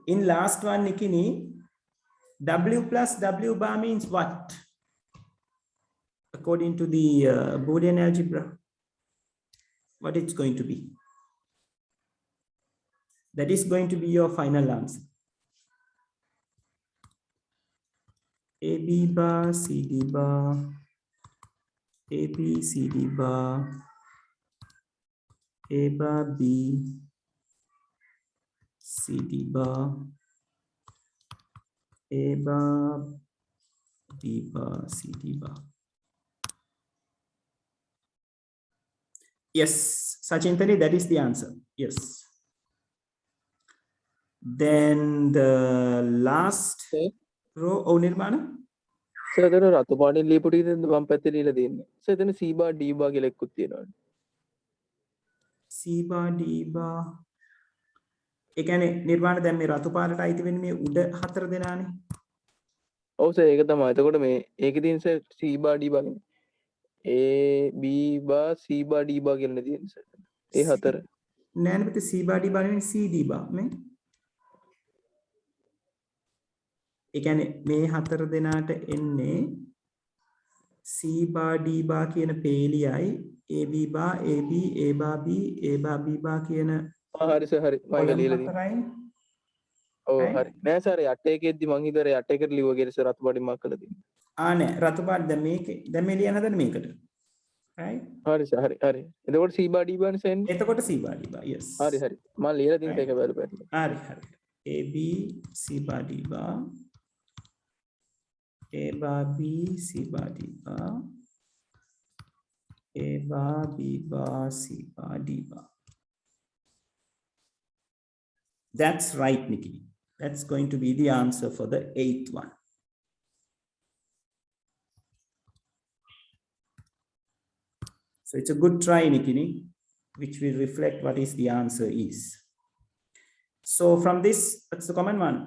In last one, Nikini, W plus W bar means what? According to the Boolean algebra, what it's going to be? That is going to be your final answer. AB bar, CD bar, AB, CD bar, A bar, B, CD bar, A bar, B bar, CD bar. Yes, Sachintani, that is the answer. Yes. Then the last row, oh, Nirmana? Sir එතන රතු පාටින් ලියපු ටිකද වම් පැත්තේ ලියලා තියෙන්නේ. Sir එතන C bar D bar කියලා එකකුත් තියෙනවා. C bar D bar. ඒ කියන්නේ නිර්වාණ දැන් මේ රතු පාටට අයිති වෙන්නේ මේ උඩ 4 දෙනානේ. ඔව් සර් ඒක තමයි. එතකොට මේ ඒකේ තියෙන sir C bar D bar කියන්නේ A B bar C bar D bar කියලා තියෙන්නේ සර්. ඒ 4. නෑ නේ C bar D bar නෙවෙයි C D bar මේ. ඒ කියන්නේ මේ 4 දෙනාට එන්නේ C bar D bar කියන පේලියයි AB bar AB A bar B A bar B bar කියන හරි සර් හරි මම ඒක ලියලා තියෙනවා. ඔව් හරි. නෑ සර් යට එකේද්දි මං හිතුවා යට එකට ලියුවා කියලා සර් රතු පාටින් මාක් කරලා තියෙනවා. නෑ රතු පාට දැන් මේ ලියන්න හදන්නේ මේකට. right? හරි සර් හරි හරි. එතකොට C bar D bar නේ සෙන්නේ. එතකොට C bar D bar yes. හරි හරි. මම ලියලා තියෙන එක බලපෑම. හරි. AB C bar D bar A bar B C bar D bar A bar B bar C bar D bar. That's right, Nikki. That's going to be the answer for the 8th one. So it's a good try, Nikini, which will reflect what is the answer is. So from this, what's the common one?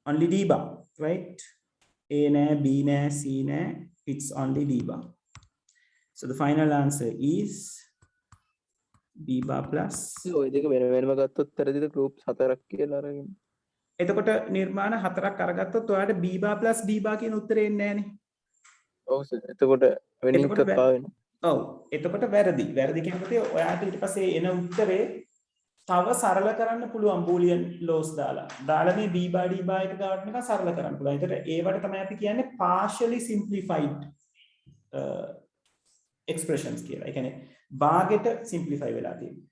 Only D bar, right? A ne, B ne, C ne, it's only D bar. So the final answer is B bar plus. ඔය දෙක වෙන වෙනම ගත්තොත් පෙරදිද groups 4ක් කියලා අරගෙන. එතකොට නිර්මාණ 4ක් අරගත්තොත් ඔයාලට B bar plus D bar කියන උත්තරේ එන්නේ නැහනේ. ඔව් සර්. එතකොට වෙන එකක් පාවෙනවා. ඔව්. එතකොට වැරදි. වැරදි කියනකොට ඔයාට ඊට පස්සේ එන උත්තරේ තව සරල කරන්න පුළුවන් බූලියන් ලෝස් දාලා. දාලා මේ B bar D bar එක ගාවට නිකන් සරල කරන්න පුළුවන්. ඒකට ඒවට තමයි අපි කියන්නේ partially simplified expressions කියලා. ඒ කියන්නේ භාගෙට simplify වෙලා තියෙනවා.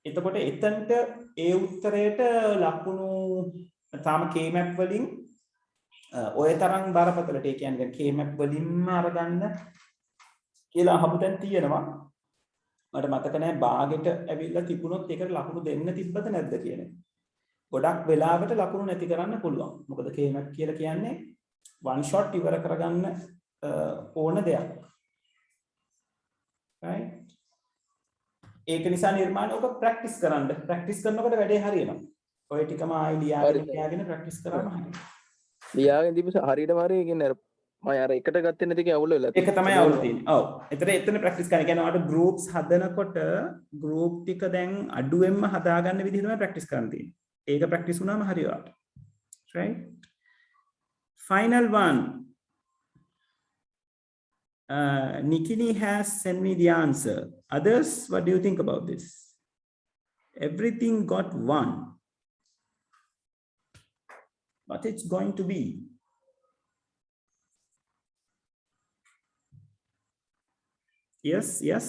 එතකොට එතනට ඒ උත්තරයට ලකුණු තාම K-map වලින් ඔය තරම් බරපතලට ඒ කියන්නේ K-map වලින්ම අරගන්න කියලා අහපු තැන් තියෙනවා. මට මතක නැහැ භාගෙට ඇවිල්ලා තිබුණොත් ඒකට ලකුණු දෙන්න තිබ්බද නැද්ද කියන එක. ගොඩක් වෙලාවට ලකුණු නැති කරන්න පුළුවන්. මොකද K-map කියලා කියන්නේ one shot ඉවර කරගන්න ඕන දෙයක්. right? ඒක නිසා නිර්මාණ ඔක ප්‍රැක්ටිස් කරන්න. ප්‍රැක්ටිස් කරනකොට වැඩේ හරියනවා. ඔය ටිකම ආයි ලියාගෙන ප්‍රැක්ටිස් කරාම හරියනවා. ලියාගෙන දීපුස හරියටම හරිය කියන්නේ අර මම අර එකට ගත්තේ නැති එකේ අවුල වෙලා ඒක තමයි අවුල තියෙන්නේ. ඔව්. එතන ප්‍රැක්ටිස් කරන්න. කියන්නේ ඔයාලට groups හදනකොට group ටික දැන් අඩුවෙන්ම හදාගන්න විදිහ තමයි ප්‍රැක්ටිස් කරන්න තියෙන්නේ. ඒක ප්‍රැක්ටිස් වුණාම හරිය ඔයාලට. right? Final one. Nikini has sent me the answer. Others, what do you think about this? Everything got one. What it's going to be? Yes, yes.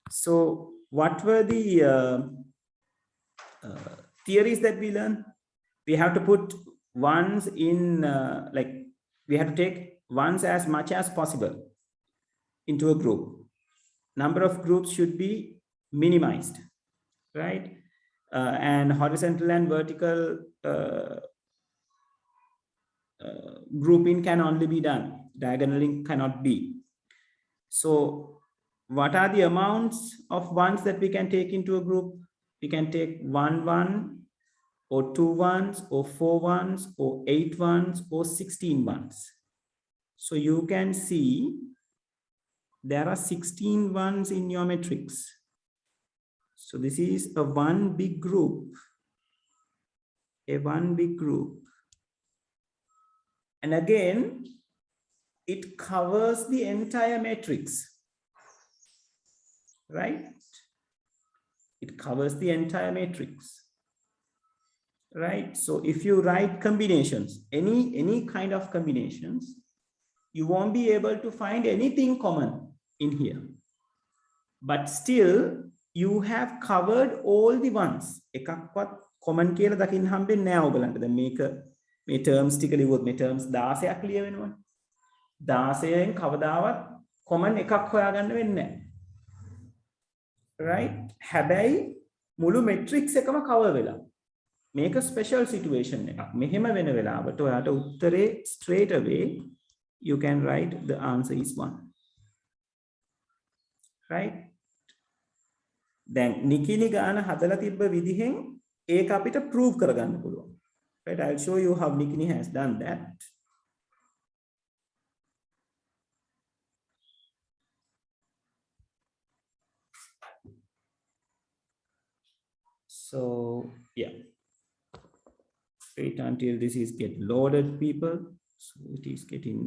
So what were the theories that we learned? We have to put ones in like we have to take ones as much as possible into a group. Number of groups should be minimized, right? And horizontal and vertical grouping can only be done. Diagonaling cannot be. So what are the amounts of ones that we can take into a group? We can take 1 1 or 2 ones or 4 ones or 8 ones or 16 ones. So you can see there are 16 ones in your matrix. So this is a one big group, a one big group. And again, it covers the entire matrix, right? It covers the entire matrix. Right? So if you write combinations, any kind of combinations, you won't be able to find anything common in here. But still, you have covered all the ones. එකක්වත් common කියලා දකින්න හම්බෙන්නේ නැහැ ඔයගලන්ට. දැන් මේ terms ටික ලියුවොත් මේ terms 16ක් ලියවෙනවනේ. 16න් කවදාවත් common එකක් හොයාගන්න වෙන්නේ නැහැ. right? හැබැයි මුළු matrix එකම cover වෙලා. Make a special situation එකක්. මෙහෙම වෙන වෙලාවට ඔයාට උත්තරේ straight away you can write the answer is 1. right? දැන් නිකිලි ගාන හදලා තිබ්බ විදිහෙන් ඒක අපිට prove කරගන්න පුළුවන්. right? I'll show you how Nikini has done that. So yeah, wait until this is get loaded, people. So it is getting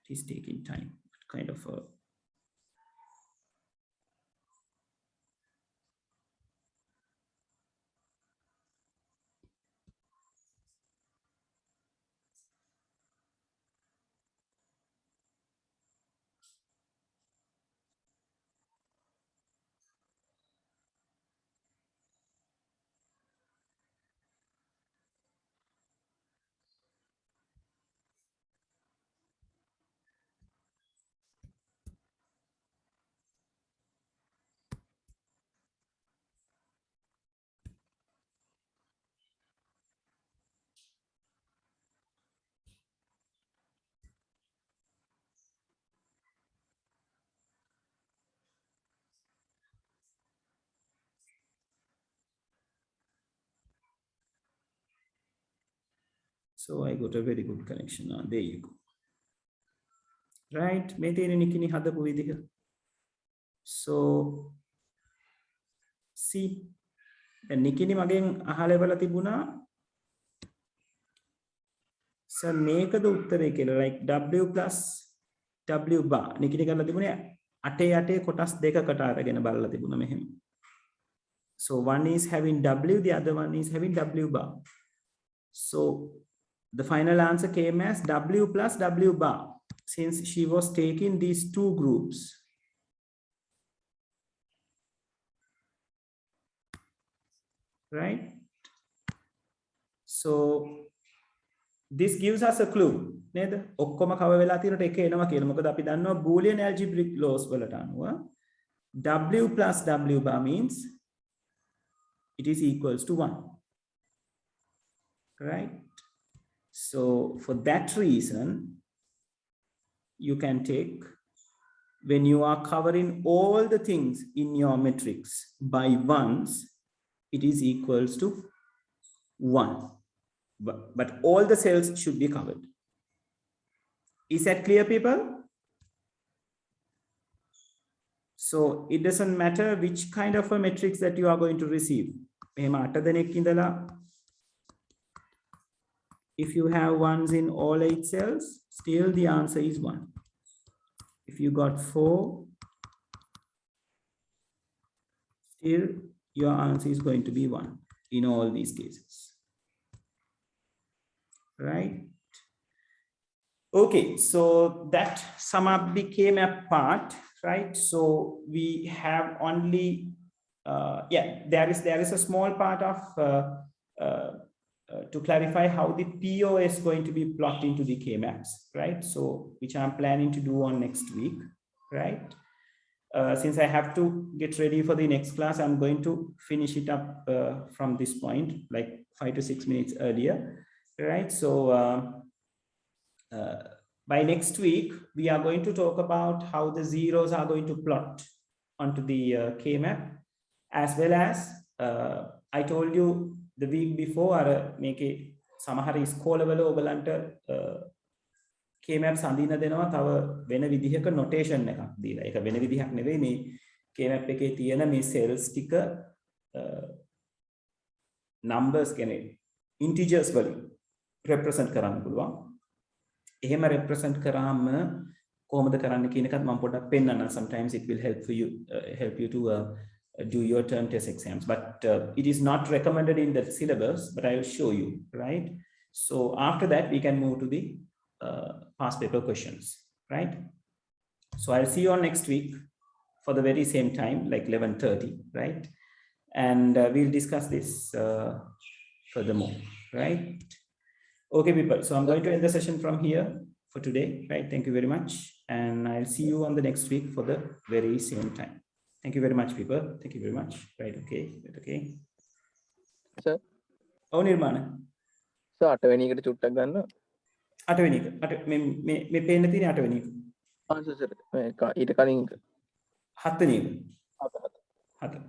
it is taking time. Kind of a So I got a very good connection now. There you go. Right, මේ තියෙන නිකිනි හදපු විදිහ. So see, නිකිනි මගෙන් අහලෙවලා තිබුණා. So මේකද උත්තරේ කියලා, like w plus w bar නිකිනි කරලා තිබුණේ 8 කොටස් දෙකකට අරගෙන බලලා තිබුණා මෙහෙම. So one is having w, the other one is having w bar. So the final answer came as w plus w bar, since she was taking these two groups. Right? So this gives us a clue. නේද? ඔක්කොම කව වෙලා තියෙනට එක එනවා කියලා. මොකද අපි දන්නවා Boolean algebraic laws වලට අනුව w plus w bar means it is equals to 1. Right? So for that reason, you can take, when you are covering all the things in your matrix by ones, it is equals to 1. But all the cells should be covered. Is that clear, people? So it doesn't matter which kind of a matrix that you are going to receive. If you have ones in all 8 cells, still the answer is 1. If you got 4, still your answer is going to be 1 in all these cases. Right? Okay, so that sum up became a part, right? So we have only, there is a small part of to clarify how the PO is going to be plotted into the K-maps, right? So which I'm planning to do on next week, right? Since I have to get ready for the next class, I'm going to finish it up from this point, like 5 to 6 minutes earlier, right? So by next week, we are going to talk about how the zeros are going to plot onto the K-map, as well as I told you the week before, make a සමහර ඉස්කෝලවල ඔයගලන්ට K-maps අඳින්න දෙනවා තව වෙන විදිහක notation එකක් දීලා. ඒක වෙන විදිහක් නෙවෙයි, මේ K-map එකේ තියෙන මේ cells ටික numbers කියන්නේ integers වලින් represent කරන්න පුළුවන්. එහෙම represent කරාම කොහොමද කරන්න කියන එකත් මම පොඩ්ඩක් පෙන්නන්නම්. Sometimes it will help you to do your term test exams, but it is not recommended in the syllabus, but I will show you, right? So after that we can move to the past paper questions, right? So I'll see you on next week for the very same time, like 11:30, right? And we'll discuss this furthermore, right? Okay, people, so I'm going to end the session from here for today, right? Thank you very much, and I'll see you on the next week for the very same time. Thank you very much, people. Thank you very much. Right, okay. Right, okay. Sir. Oh, Nirmana. So, 8 වෙනි එකට චුට්ටක් ගන්න. 8 වෙනි එක. මේ පේන්න තියෙන 8 වෙනි එක. ආ සර් ඊට කලින් 7 වෙනි එක. 7.